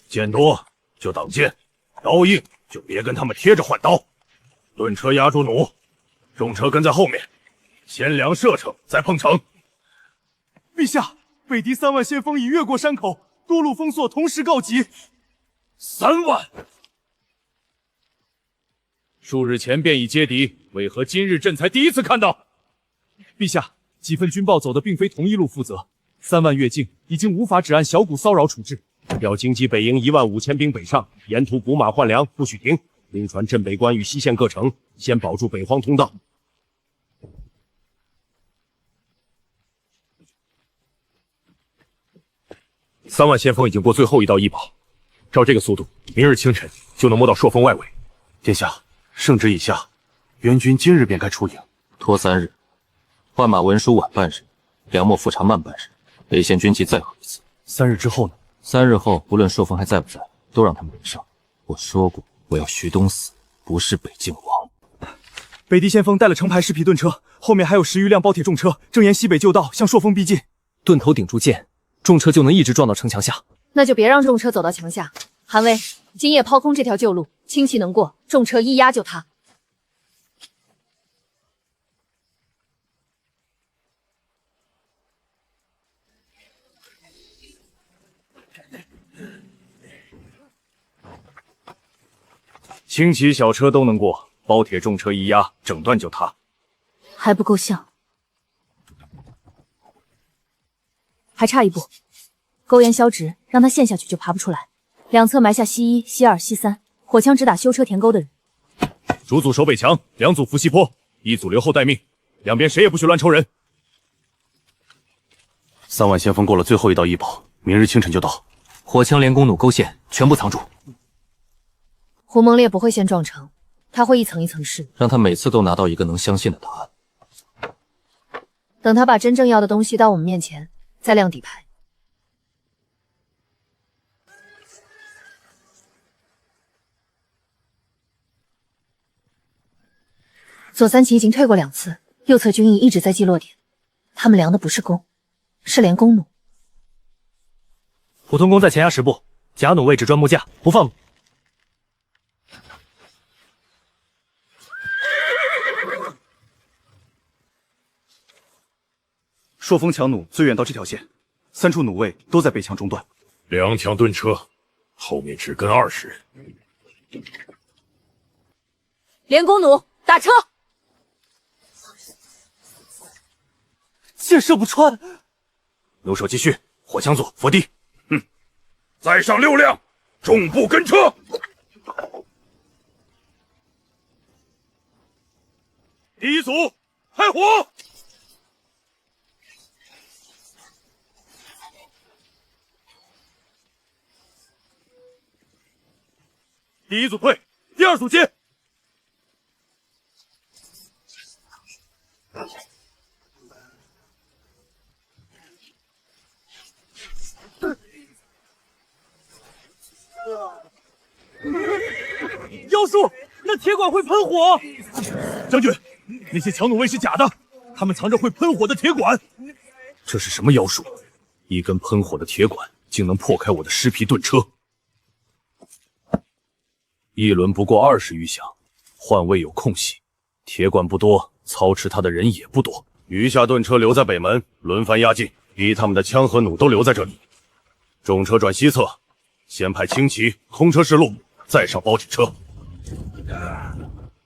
剑多就挡剑，刀硬就别跟他们贴着换刀。盾车压住弩，重车跟在后面，先量射程，再碰城。陛下，北狄3万先锋已越过山口，多路封锁同时告急。3万！数日前便已接敌，为何今日朕才第一次看到？陛下，几份军报走的并非同一路负责，3万越境已经无法只按小股骚扰处置。要京畿北营15000兵北上，沿途补马换粮，不许停。兵传镇北关与西线各城，先保住北荒通道。3万先锋已经过最后一道驿堡，照这个速度，明日清晨就能摸到朔风外围。殿下，圣旨已下，援军今日便该出营。拖3日，换马文书晚半日，粮秣复查慢半日，北线军纪再合一次。3日之后呢？3日后，不论朔风还在不在，都让他们北上。我说过，我要徐东死，不是北境亡。北狄先锋带了成排10匹盾车，后面还有10余辆包铁重车，正沿西北旧道向朔风逼近。盾头顶住剑，重车就能一直撞到城墙下。那就别让重车走到墙下。韩威，今夜抛空这条旧路，轻骑能过，重车一压就塌。轻骑小车都能过，包铁重车一压，整段就塌。还不够像，还差一步。勾延消直，让他陷下去就爬不出来。两侧埋下西1、西2、西3，火枪只打修车填沟的人。主组守北墙，2组伏西坡，1组留后待命，两边谁也不许乱抽人。3万先锋过了最后一道驿堡，明日清晨就到。火枪、连弓弩、钩线全部藏住。胡蒙烈不会先撞城，他会一层一层试，让他每次都拿到一个能相信的答案。等他把真正要的东西到我们面前，再亮底牌。左3旗已经退过2次，右侧军役一直在记落点，他们量的不是弓，是连弓弩。普通弓在前压10步，假弩位置砖木架，不放弩。朔风强弩最远到这条线，3处弩位都在北墙中段。2条盾车，后面只跟20人。连弓弩打车，箭射不穿。弩手继续，火枪左，伏地。再上6辆，重步跟车。第1组开火。第1组退，第2组接。妖术，那铁管会喷火！将军，那些强弩位是假的，他们藏着会喷火的铁管。这是什么妖术？一根喷火的铁管竟能破开我的10匹盾车！一轮不过20余响，换位有空隙，铁管不多，操持他的人也不多。余下盾车留在北门，轮番压境，逼他们的枪和弩都留在这里。重车转西侧，先派轻骑、空车示路，再上包铁车。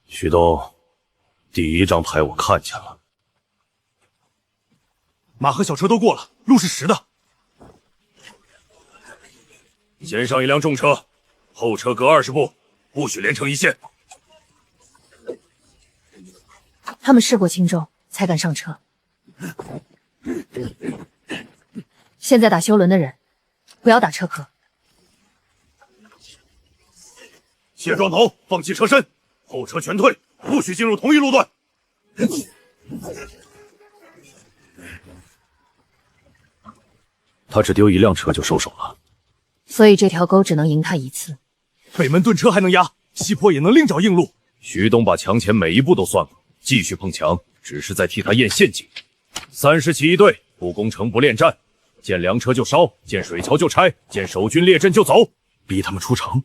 徐东，第1张牌我看见了，马和小车都过了，路是实的。先上1辆重车，后车隔20步，不许连成一线。他们试过轻重，才敢上车。现在打修轮的人，不要打车壳。卸撞头，放弃车身，后车全退，不许进入同一路段。他只丢1辆车就收手了。所以这条沟只能赢他一次。北门盾车还能压，西坡也能另找应路。徐东把墙前每一步都算过，继续碰墙，只是在替他验陷阱。30起一队，不攻城不恋战，见粮车就烧，见水桥就拆，见守军列阵就走，逼他们出城。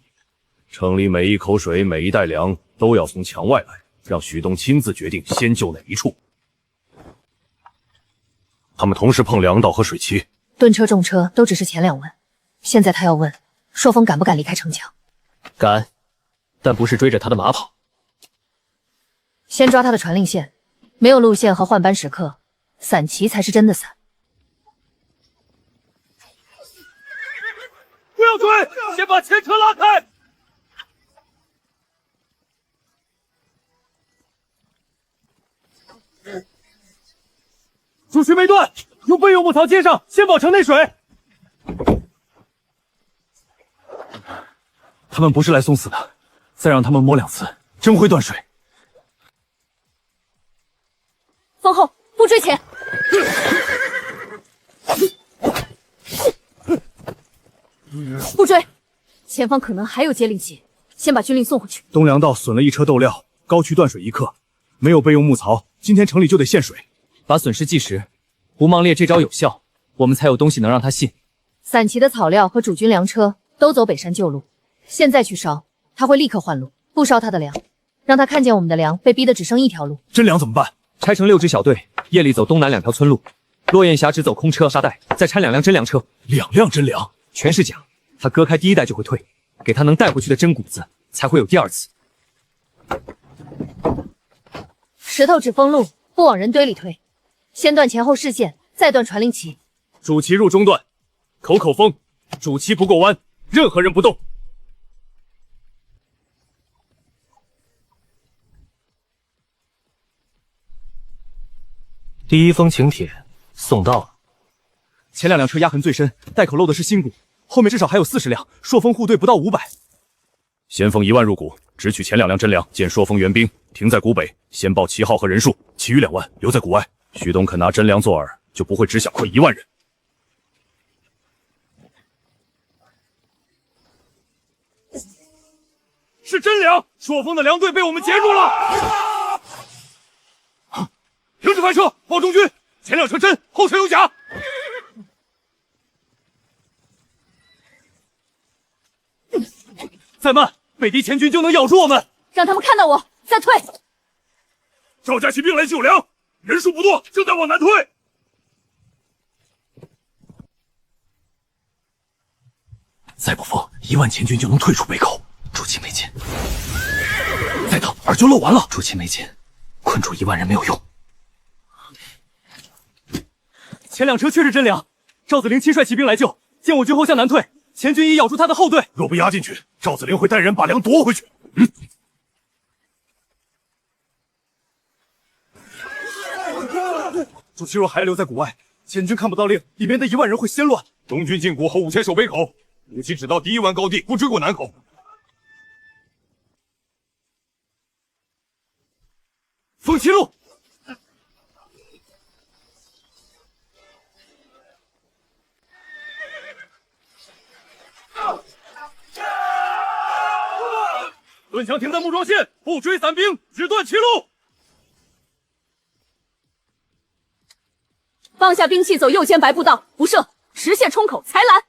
城里每一口水、每一袋粮都要从墙外来，让徐东亲自决定先救哪一处。他们同时碰粮道和水旗，盾车、重车都只是前2问，现在他要问朔风敢不敢离开城墙。敢，但不是追着他的马跑。先抓他的传令线，没有路线和换班时刻，散骑才是真的散。不要追，先把前车拉开。主渠没断，用备用木槽接上，先保城内水。他们不是来送死的，再让他们摸2次，真会断水。风后，不追前。不追，前方可能还有接令旗，先把军令送回去。东粮道损了1车豆料，高渠断水1刻，没有备用木槽，今天城里就得限水。把损失计时，吴芒烈这招有效，我们才有东西能让他信。散骑的草料和主军粮车都走北山旧路，现在去烧，他会立刻换路，不烧他的粮，让他看见我们的粮被逼得只剩1条路。真粮怎么办？拆成6支小队，夜里走东南2条村路，落雁峡只走空车沙袋，再掺2辆真粮车。2辆真粮，全是假。他割开第1袋就会退，给他能带回去的真谷子，才会有第2次。石头只封路，不往人堆里推。先断前后视线，再断传令旗。主旗入中段，口口封，主旗不过弯，任何人不动。第1封请帖送到了。前2辆车压痕最深，带口漏的是新谷，后面至少还有40辆，朔风护队不到500。先锋1万入谷，只取前2辆真粮，见朔风援兵停在谷北，先报旗号和人数，其余2万留在谷外。徐东肯拿真粮做饵，就不会只想亏1万人。是真粮，朔风的粮队被我们截住了。停止快车，报中军，前2车真，后车有假。再慢，北敌前军就能咬住我们。让他们看到我，再退。赵家骑兵来救粮，人数不多，正在往南退。再不封，1万前军就能退出北口。出奇没劲，再等饵就漏完了。出奇没劲，困住1万人没有用。前2车确是真粮，赵子陵亲率骑兵来救，见我军后向南退，前军已咬住他的后队。若不压进去，赵子陵会带人把粮夺回去。主席若还留在谷外，前军看不到令，里面的1万人会先乱。东军进谷后5000守北口，武器只到第1湾高地，不追过南口。封齐路。盾墙停在木桩线，不追散兵，只断齐路。放下兵器，走右前白步道，不射，实线冲口，才拦。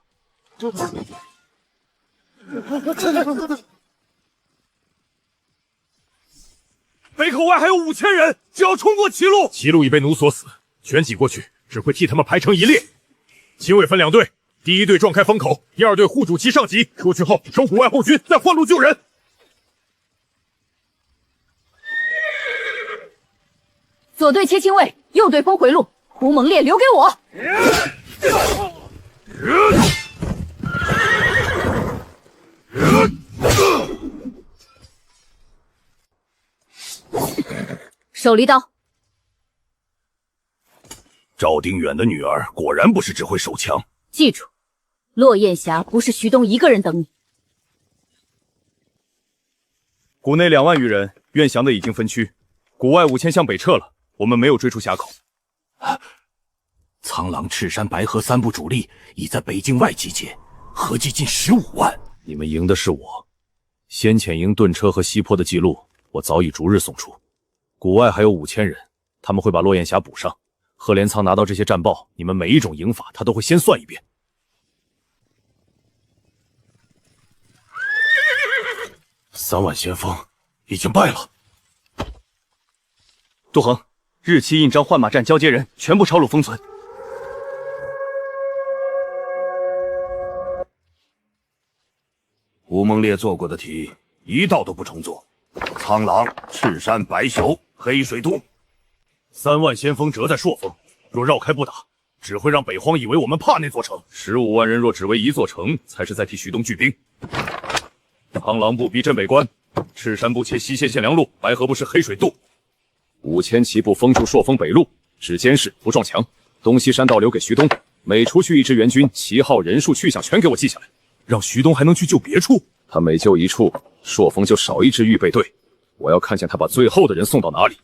北口外还有5000人，只要冲过齐路，齐路已被奴锁死，全挤过去只会替他们排成一列。亲卫分2队，第1队撞开封口，第2队护主旗上级，出去后守谷外后军，再换路救人。左队切亲卫，右队封回路，胡蒙烈留给我。手离刀。赵丁远的女儿果然不是只会手枪。记住，落雁峡不是徐东一个人等你。谷内2万余人，愿降的已经分区，谷外5000向北撤了，我们没有追出峡口。苍狼、赤山、白河3部主力已在北境外集结，合计近15万。你们赢的是我，先遣营盾车和西坡的记录，我早已逐日送出。谷外还有5000人，他们会把落雁峡补上。贺连仓拿到这些战报，你们每一种营法他都会先算一遍。3万先锋已经败了。杜恒，日期印章换马站交接人全部抄录封存。吴梦烈做过的题，一道都不重做。苍狼、赤山、白熊、黑水渡，3万先锋折在朔风，若绕开不打，只会让北荒以为我们怕那座城。15万人若只为一座城，才是在替许东聚兵。苍狼部逼镇北关，赤山部切西线县粮路，白河部是黑水渡。5000骑步封住朔风北路，只监视不撞墙。东西山道留给徐东，每除去一支援军，旗号、人数、去向全给我记下来，让徐东还能去救别处。他每救一处，朔风就少一支预备队。我要看见他把最后的人送到哪里。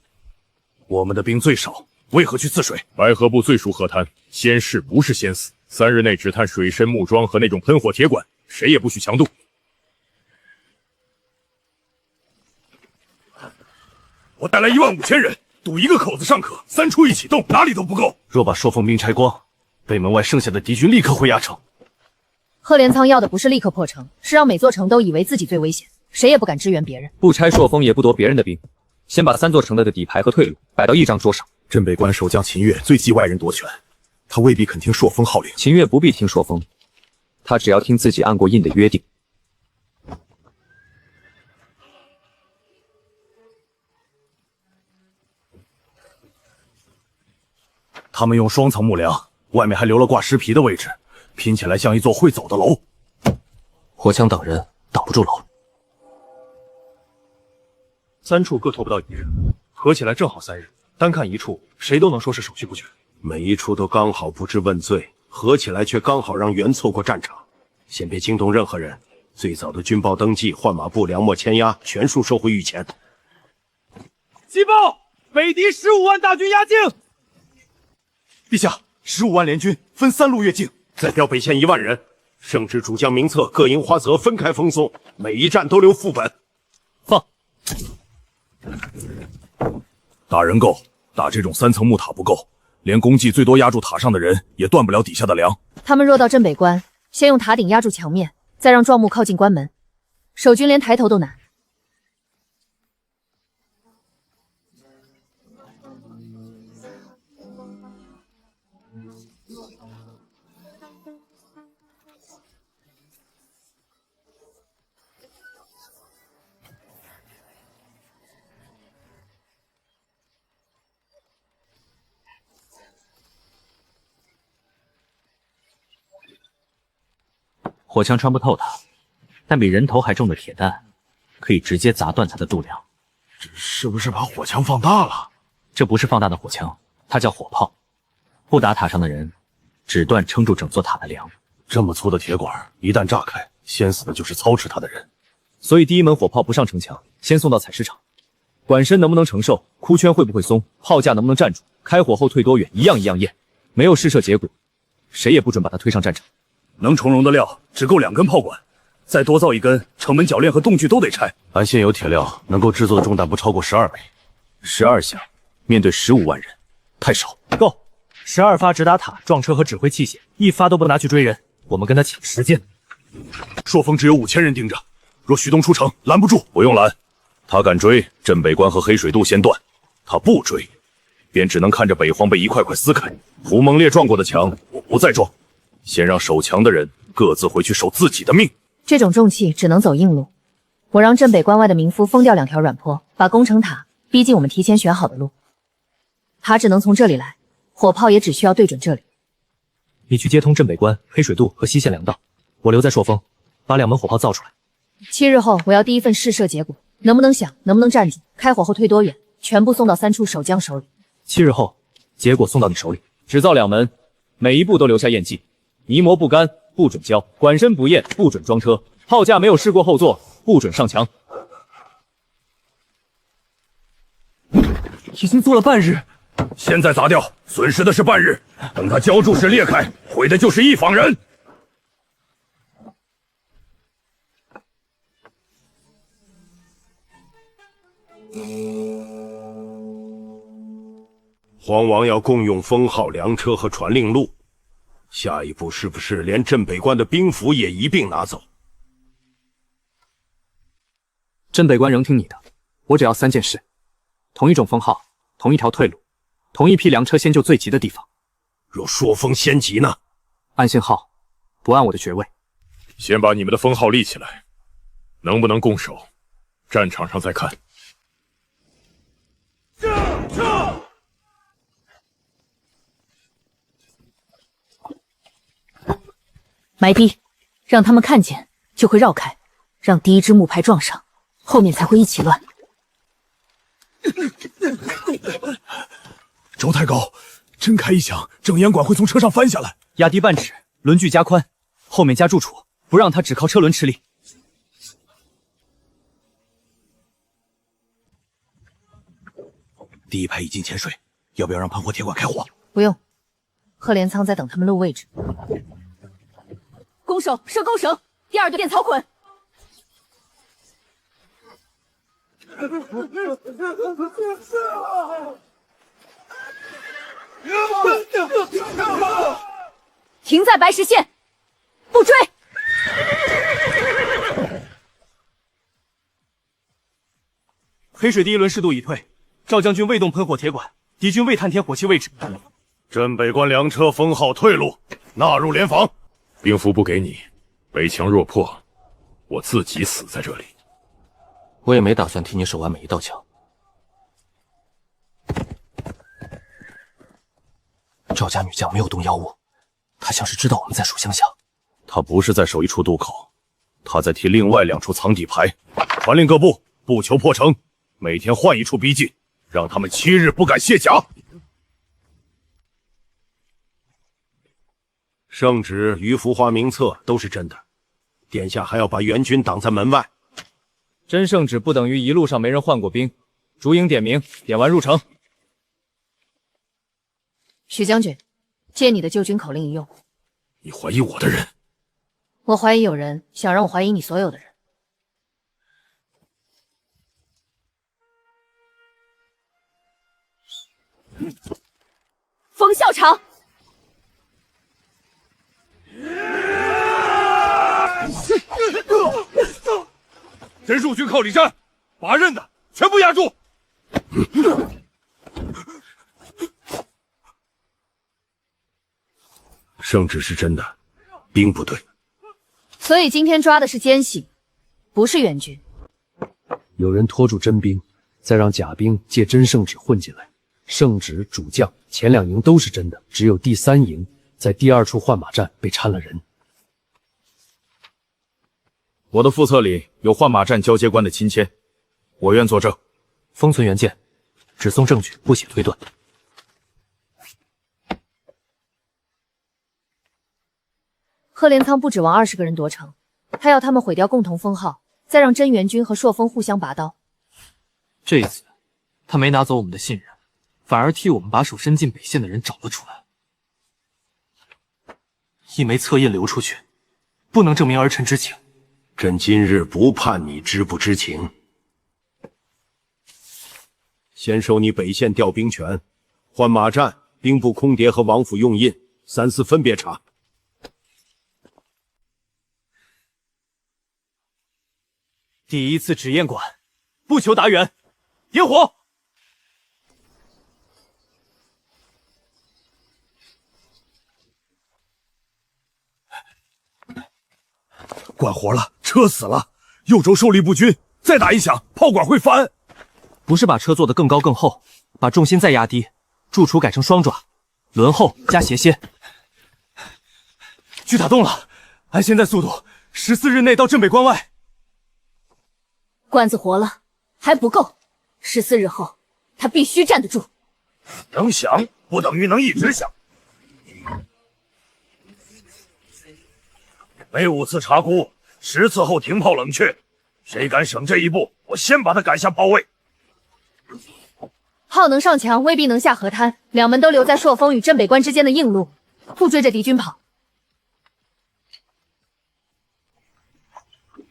我们的兵最少，为何去刺水？白河部最熟河滩，先试不是先死。3日内只探水深木桩和那种喷火铁管，谁也不许强渡。我带来15000人，堵一个口子尚可，3处一启动，哪里都不够。若把朔风兵拆光，北门外剩下的敌军立刻会压城。贺连仓要的不是立刻破城，是让每座城都以为自己最危险，谁也不敢支援别人。不拆朔风也不夺别人的兵，先把3座城的底牌和退路摆到议账桌上。镇北关守将秦越最忌外人夺权，他未必肯听朔风号令。秦越不必听朔风，他只要听自己按过印的约定。他们用双层木梁，外面还留了挂尸皮的位置，拼起来像一座会走的楼。火枪等人挡不住楼。3处各拖不到1日，合起来正好3日。单看一处，谁都能说是手续不全。每一处都刚好不知问罪，合起来却刚好让袁错过战场。先别惊动任何人，最早的军报登记、换马步、粮秣签押，全数收回御前。急报，北敌15万大军压境。陛下，15万联军分3路越境，再调北县1万人，圣旨主将名册各营花则分开封送，每一站都留副本。放。打人够，打这种3层木塔不够，连弓骑最多压住塔上的人，也断不了底下的梁。他们若到镇北关，先用塔顶压住墙面，再让壮木靠近关门，守军连抬头都难。火枪穿不透它，但比人头还重的铁弹可以直接砸断它的度量。这是不是把火枪放大了？这不是放大的火枪，它叫火炮。不打塔上的人，只断撑住整座塔的梁。这么粗的铁管，一旦炸开，先死的就是操持它的人。所以第一门火炮不上城墙，先送到采石场。管身能不能承受，窟圈会不会松，炮架能不能站住，开火后退多远，一样验。没有试射结果，谁也不准把它推上战场。能重容的料只够2根炮管，再多造1根，城门铰链和洞距都得拆。按现有铁料，能够制作的重弹不超过12枚。12下，面对15万人，太少。够，12发直达塔、撞车和指挥器械，1发都不拿去追人。我们跟他抢时间。朔风只有5000人盯着，若徐东出城，拦不住。不用拦，他敢追，镇北关和黑水渡先断；他不追，便只能看着北荒被一块块撕开。胡蒙烈撞过的墙，我不再撞。先让守墙的人各自回去守自己的命。这种重器只能走硬路，我让镇北关外的民夫封掉2条软坡，把攻城塔逼近我们提前选好的路。塔只能从这里来，火炮也只需要对准这里。你去接通镇北关、黑水渡和西线粮道，我留在朔风，把2门火炮造出来。7日后我要第一份试射结果，能不能响，能不能站住，开火后退多远，全部送到3处守将手里。7日后，结果送到你手里。只造2门，每一步都留下验记。泥膜不干，不准交；管身不验，不准装车；炮架没有试过后座，不准上墙。已经做了半日，现在砸掉，损失的是半日；等他浇筑时裂开，毁的就是一坊人。皇王要共用封号、粮车和传令录，下一步是不是连镇北关的兵符也一并拿走？镇北关仍听你的，我只要3件事：同一种封号，同一条退路，同一批粮车先救最急的地方。若朔风先急呢？按信号，不按我的爵位。先把你们的封号立起来，能不能攻守，战场上再看。埋低，让他们看见就会绕开，让第一支木牌撞上，后面才会一起乱。周太高，真开一响，正言管会从车上翻下来。压低半尺，轮距加宽，后面加住处，不让他只靠车轮吃力。第一排已经潜水，要不要让喷火铁管开火？不用，贺连仓在等他们露位置。弓手射钩绳，第2队垫草捆。停在白石线，不追。黑水第一轮适度已退，赵将军未动喷火铁管，敌军未探填火器位置。镇北关粮车封号退路，纳入联防。兵符不给你，北墙若破，我自己死在这里。我也没打算替你守完每一道墙。赵家女将没有动妖物，她像是知道我们在守乡下。他不是在守一处渡口，他在替另外2处藏底牌。传令各部，不求破城，每天换一处逼近，让他们7日不敢卸甲。圣旨与符画名册都是真的，殿下还要把援军挡在门外。真圣旨不等于一路上没人换过兵。逐营点名，点完入城。许将军，借你的救军口令一用。你怀疑我的人？我怀疑有人想让我怀疑你所有的人。封校场。人数军靠里站，拔刃的全部压住。圣旨是真的，兵不对。所以今天抓的是奸细，不是援军。有人拖住真兵，再让假兵借真圣旨混进来。圣旨主将前2营都是真的，只有第3营在第2处换马站被掺了人。我的副册里有换马站交接官的亲签，我愿作证。封存原件，只送证据，不写推断。贺连仓不指望20个人夺城，他要他们毁掉共同封号，再让真元军和朔风互相拔刀。这一次，他没拿走我们的信任，反而替我们把手伸进北线的人找了出来。一枚册印流出去，不能证明儿臣知情。朕今日不判你知不知情，先收你北线调兵权，换马站、兵部空谍和王府用印3、4分别查。第一次纸砚馆，不求达远，点火！管活了，车死了，右轴受力不均，再打一响，炮管会翻。不是把车做得更高更厚，把重心再压低，柱础改成双爪，轮后加斜楔。据打动了，按现在速度，14日内到镇北关外。罐子活了还不够，14日后他必须站得住。能响不等于能一直响。每5次查沽，10次后停炮冷却，谁敢省这一步，我先把他赶下炮位。炮能上墙，未必能下河滩，两门都留在朔风与镇北关之间的硬路，不追着敌军跑。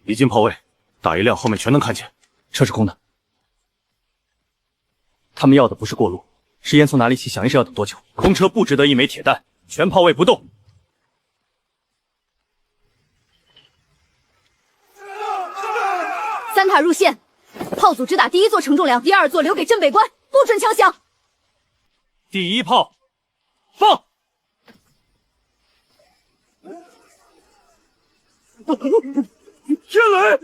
已经炮位，打一辆后面全能看见，车是空的。他们要的不是过路，是烟从哪里起，想一是要等多久？空车不值得一枚铁弹，全炮位不动。三塔入线，炮组只打第一座承重梁，第二座留给镇北关，不准枪响。第一炮，放！天雷，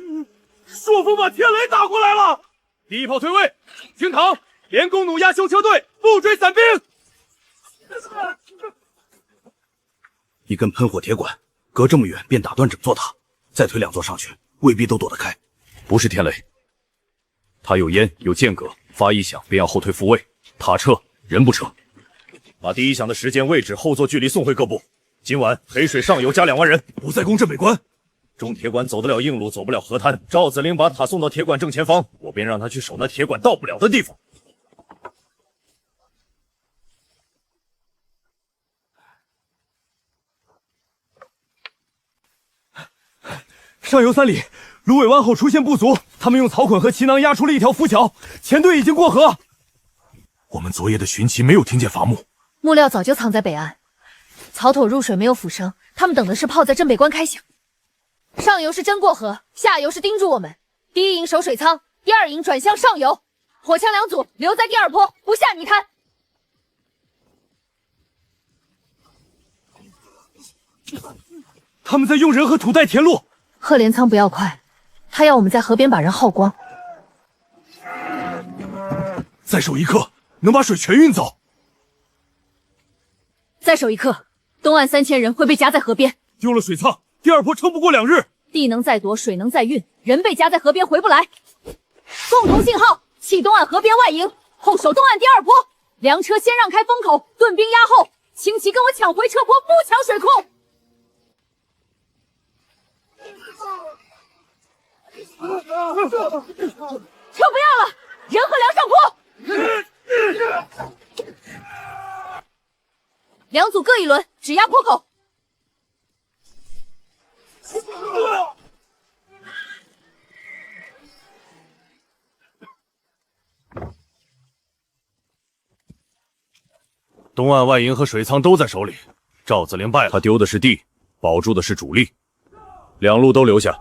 朔风把天雷打过来了！第一炮退位，听堂，连弓弩压修车队，不追散兵。一根喷火铁管，隔这么远便打断整座塔，再推2座上去，未必都躲得开。不是天雷，他有烟有间隔，发一响便要后退复位，塔撤人不撤。把第一响的时间、位置、后座距离送回各部。今晚黑水上游加2万人，不再攻镇北关。中铁管走得了硬路，走不了河滩。赵子陵把塔送到铁管正前方，我便让他去守那铁管到不了的地方。上游3里，芦苇湾后出现不足，他们用草捆和旗囊压出了一条浮桥，前队已经过河。我们昨夜的巡骑没有听见伐木，木料早就藏在北岸，草垛入水没有腐声，他们等的是炮在镇北关开响。上游是真过河，下游是盯住我们。第一营守水仓，第二营转向上游，火枪2组留在第2坡，不下泥滩。他们在用人和土带填路。贺连仓不要快，他要我们在河边把人耗光。再守一刻，能把水全运走。再守一刻，东岸3000人会被夹在河边。丢了水仓，第2坡撑不过2日。地能再夺，水能再运，人被夹在河边回不来。共同信号，弃东岸河边外营，后守东岸第2坡。粮车先让开风口，盾兵压后。轻骑跟我抢回车坡，不抢水库。车不要了，人和粮上坡。2组各一轮，只压坡口。东岸外营和水仓都在手里，赵子陵败了，他丢的是地，保住的是主力。2路都留下，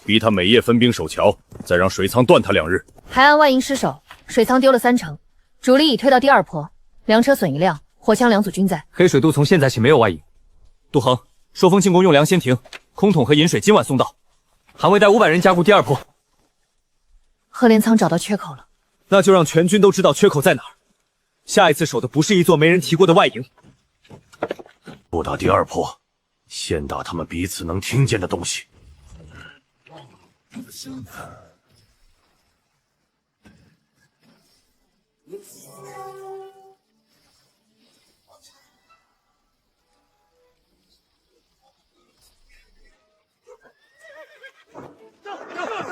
逼他每夜分兵守桥，再让水仓断他2日。海岸外营失守，水仓丢了3成，主力已退到第2坡，粮车损1辆，火枪2组均在。黑水渡从现在起没有外营。杜恒，朔风进攻用粮先停，空桶和饮水今晚送到。韩卫带500人加固第2坡。贺连仓找到缺口了，那就让全军都知道缺口在哪儿。下一次守的不是一座没人提过的外营。不打第2坡，先打他们彼此能听见的东西。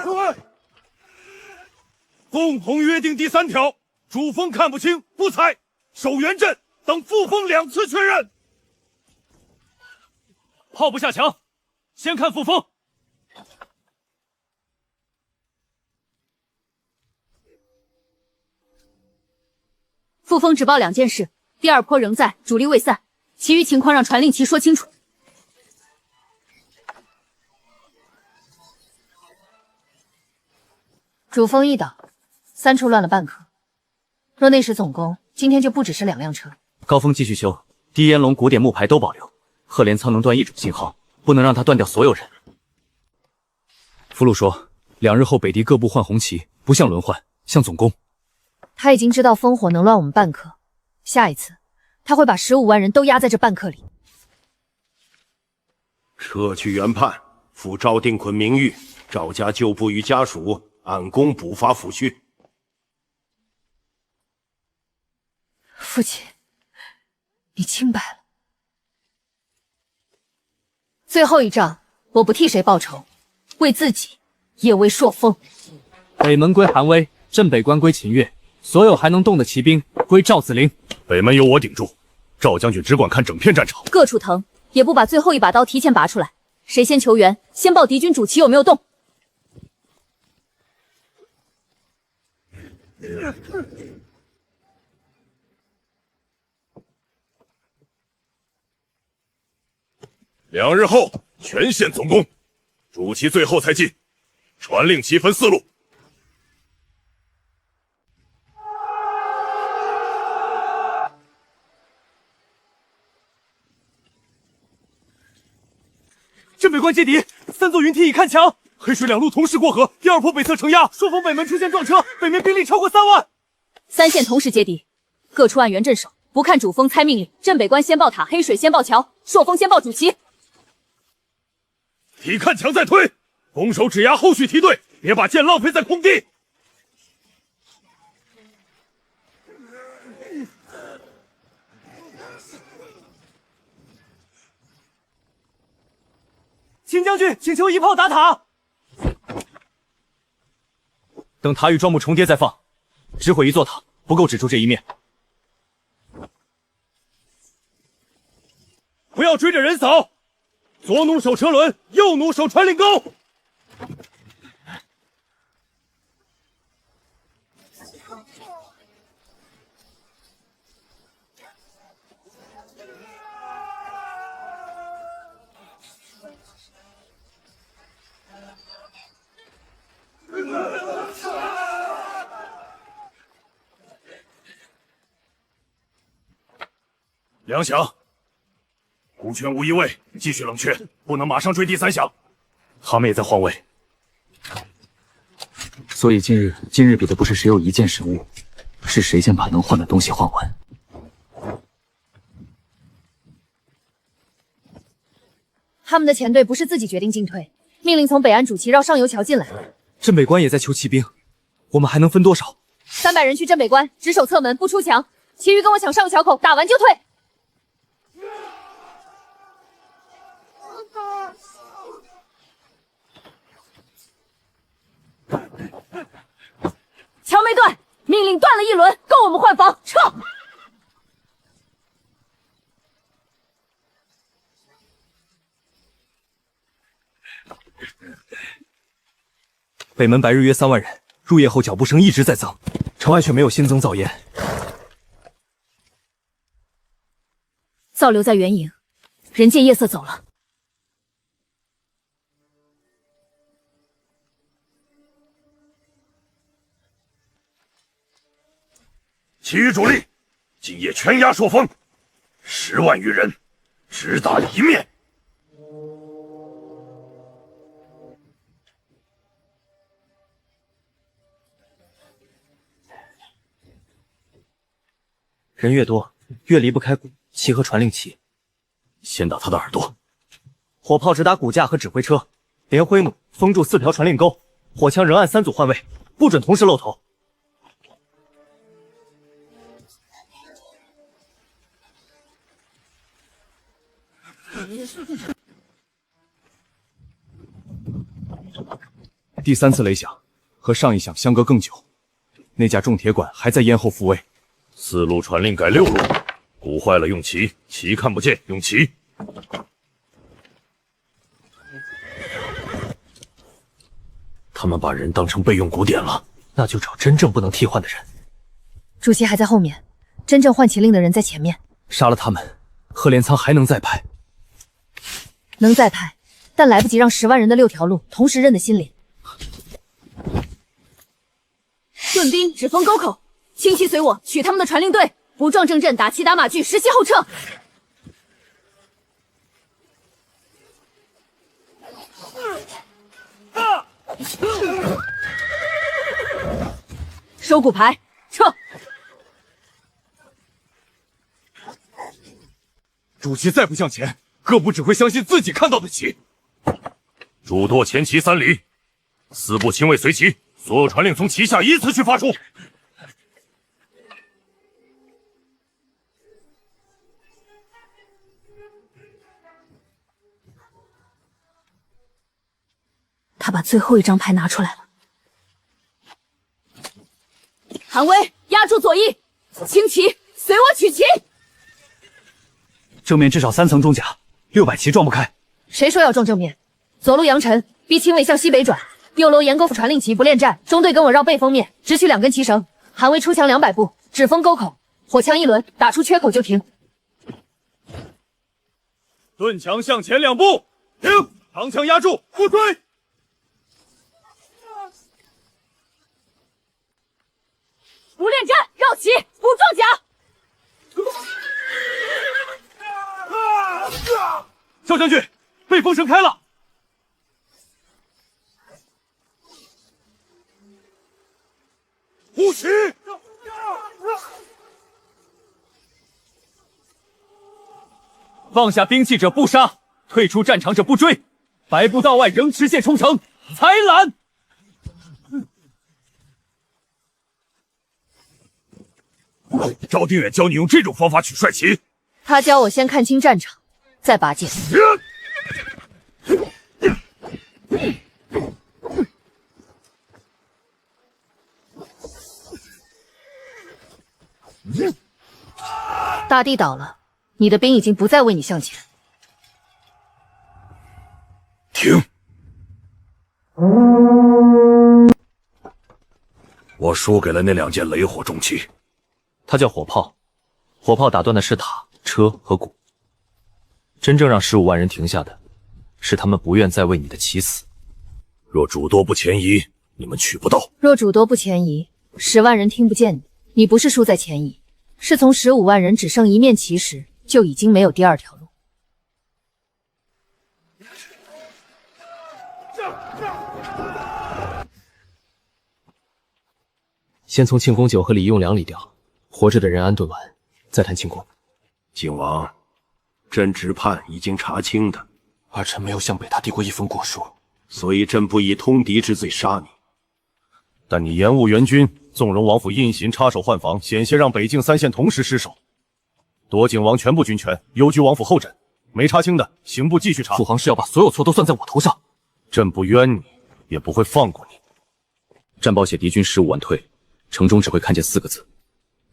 各位，共同约定第3条，主峰看不清不踩，守原阵，等副峰2次确认。炮不下墙，先看副峰。副峰只报2件事，第2坡仍在，主力未散，其余情况让传令旗说清楚。主峰一倒，3处乱了半颗。若内是总攻，今天就不只是2辆车。高峰继续修，低烟龙、古典木牌都保留。贺连仓能断一种信号，不能让他断掉所有人。符箓说，2日后北敌各部换红旗，不像轮换，像总攻。他已经知道烽火能乱我们半刻，下一次他会把15万人都压在这半刻里。撤去原判，复赵定捆名誉，赵家旧部与家属按功补发抚恤。父亲，你清白了。最后一仗，我不替谁报仇，为自己，也为朔风。北门归韩威，镇北关归秦越，所有还能动的骑兵归赵子陵。北门由我顶住，赵将军只管看整片战场。各处疼，也不把最后一把刀提前拔出来。谁先求援，先报敌军主旗有没有动。2日后全线总攻，主旗最后才进，传令旗分4路。镇北关接敌，3座云梯已看墙，黑水2路同时过河，第2波北侧承压，朔风北门出现撞车，北面兵力超过3万。3线同时接敌，各出按员镇守，不看主峰猜命令。镇北关先报塔，黑水先报桥，朔风先报主旗。提看墙再推，攻守只压后续梯队，别把剑浪费在空地。秦将军，请求一炮打塔。等塔与庄木重叠再放，只毁1座塔，不够止住这一面。不要追着人扫，左弩守车轮，右弩守传令钩。粮饷，孤圈无一位，继续冷却，不能马上追第3响。他们也在换位，所以今日比的不是谁有1件神物，是谁先把能换的东西换完。他们的前队不是自己决定进退，命令从北岸主旗绕上游桥进来。镇北关也在求骑兵，我们还能分多少？300人去镇北关，只守侧门，不出墙，其余跟我抢上游桥口，打完就退。桥没断，命令断了1轮，够我们换防，撤！北门白日约3万人，入夜后脚步声一直在增，城外却没有新增噪烟。噪留在原营，人借夜色走了。其余主力今夜全压朔风，10万余人，只打一面。人越多，越离不开旗和传令旗。先打他的耳朵。火炮直打骨架和指挥车，连挥弩封住4条传令钩，火枪仍按3组换位，不准同时露头。第3次雷响，和上一响相隔更久。那架重铁管还在咽后复位。4路传令改6路，鼓坏了用旗，旗看不见用旗。他们把人当成备用鼓点了，那就找真正不能替换的人。主席还在后面，真正换旗令的人在前面。杀了他们，贺连仓还能再派。能再派，但来不及让10万人的6条路同时认得心里。盾兵指封沟口，轻骑随我取他们的传令队，不撞正阵，打骑打马具，时息后撤。收骨牌，撤。主旗再不向前，各部只会相信自己看到的旗。主舵前旗3里，4部亲卫随旗，所有传令从旗下依次去发出。他把最后一张牌拿出来了。韩威压住左翼，轻骑随我取旗。正面至少3层重甲，600骑撞不开。谁说要撞正面？左路杨晨逼亲卫向西北转，右楼沿沟传令旗不恋战，中队跟我绕背风面，只取2根旗绳。韩威出墙200步，只封沟口，火枪1轮，打出缺口就停。盾墙向前2步，停！长枪压住，不追！不恋战，绕旗，不撞甲。萧将军，被风声开了。护旗！放下兵器者不杀，退出战场者不追。百步道外仍持械冲城，才拦！赵定远教你用这种方法取帅旗？他教我先看清战场，再拔剑。大地倒了，你的兵已经不再为你向前。停！我输给了那2件雷火重器。它叫火炮，火炮打断的是塔、车和鼓。真正让15万人停下的，是他们不愿再为你的旗死。若主多不前移，你们取不到。若主多不前移，10万人听不见你。你不是输在前移，是从15万人只剩一面旗时，就已经没有第2条路。先从庆功酒和礼用粮里调，活着的人安顿完，再谈庆功。靖王，朕只判已经查清的，儿臣没有向北大帝国一封过书，所以朕不以通敌之罪杀你。但你延误援军，纵容王府印行插手换防，险些让北境3县同时失守。夺景王全部军权，邮居王府候诊。没查清的，刑部继续查。父皇是要把所有错都算在我头上。朕不冤你，也不会放过你。战报写敌军15万退，城中只会看见4个字，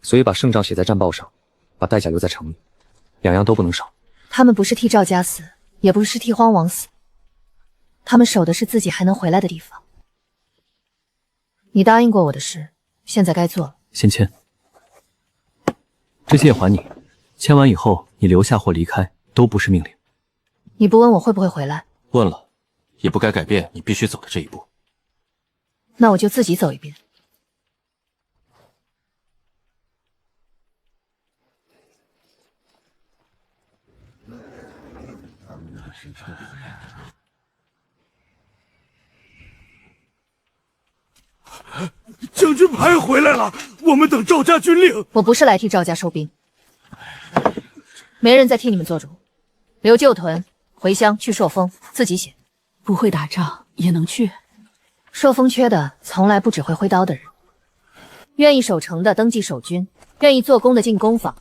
所以把胜仗写在战报上，把代价留在城里，2样都不能少。他们不是替赵家死，也不是替荒王死，他们守的是自己还能回来的地方。你答应过我的事，现在该做了。先签，这些也还你。签完以后，你留下或离开都不是命令。你不问我会不会回来？问了，也不该改变你必须走的这一步。那我就自己走一遍。将军牌回来了，我们等赵家军令。我不是来替赵家收兵，没人再替你们做主。刘旧屯回乡去朔风，自己写。不会打仗也能去。朔风缺的从来不只会挥刀的人，愿意守城的登记守军，愿意做工的进工坊，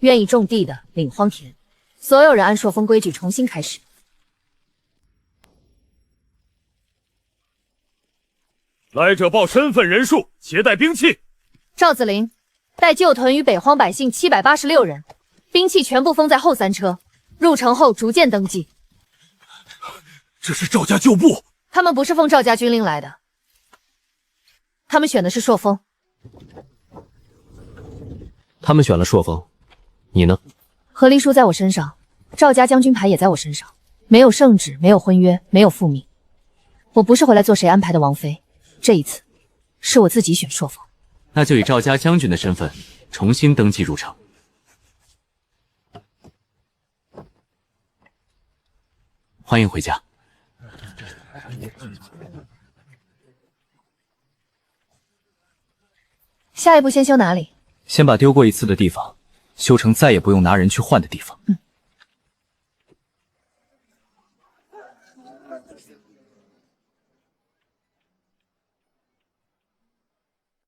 愿意种地的领荒田。所有人按朔风规矩重新开始。来者报身份、人数，携带兵器。赵子霖带旧屯与北荒百姓786人，兵器全部封在后3车，入城后逐渐登记。这是赵家旧部，他们不是奉赵家军令来的，他们选的是朔风。他们选了朔风，你呢？和离书在我身上，赵家将军牌也在我身上，没有圣旨，没有婚约，没有复命。我不是回来做谁安排的王妃，这一次是我自己选朔风。那就以赵家将军的身份重新登记入城。欢迎回家。下一步先修哪里？先把丢过一次的地方修成再也不用拿人去换的地方。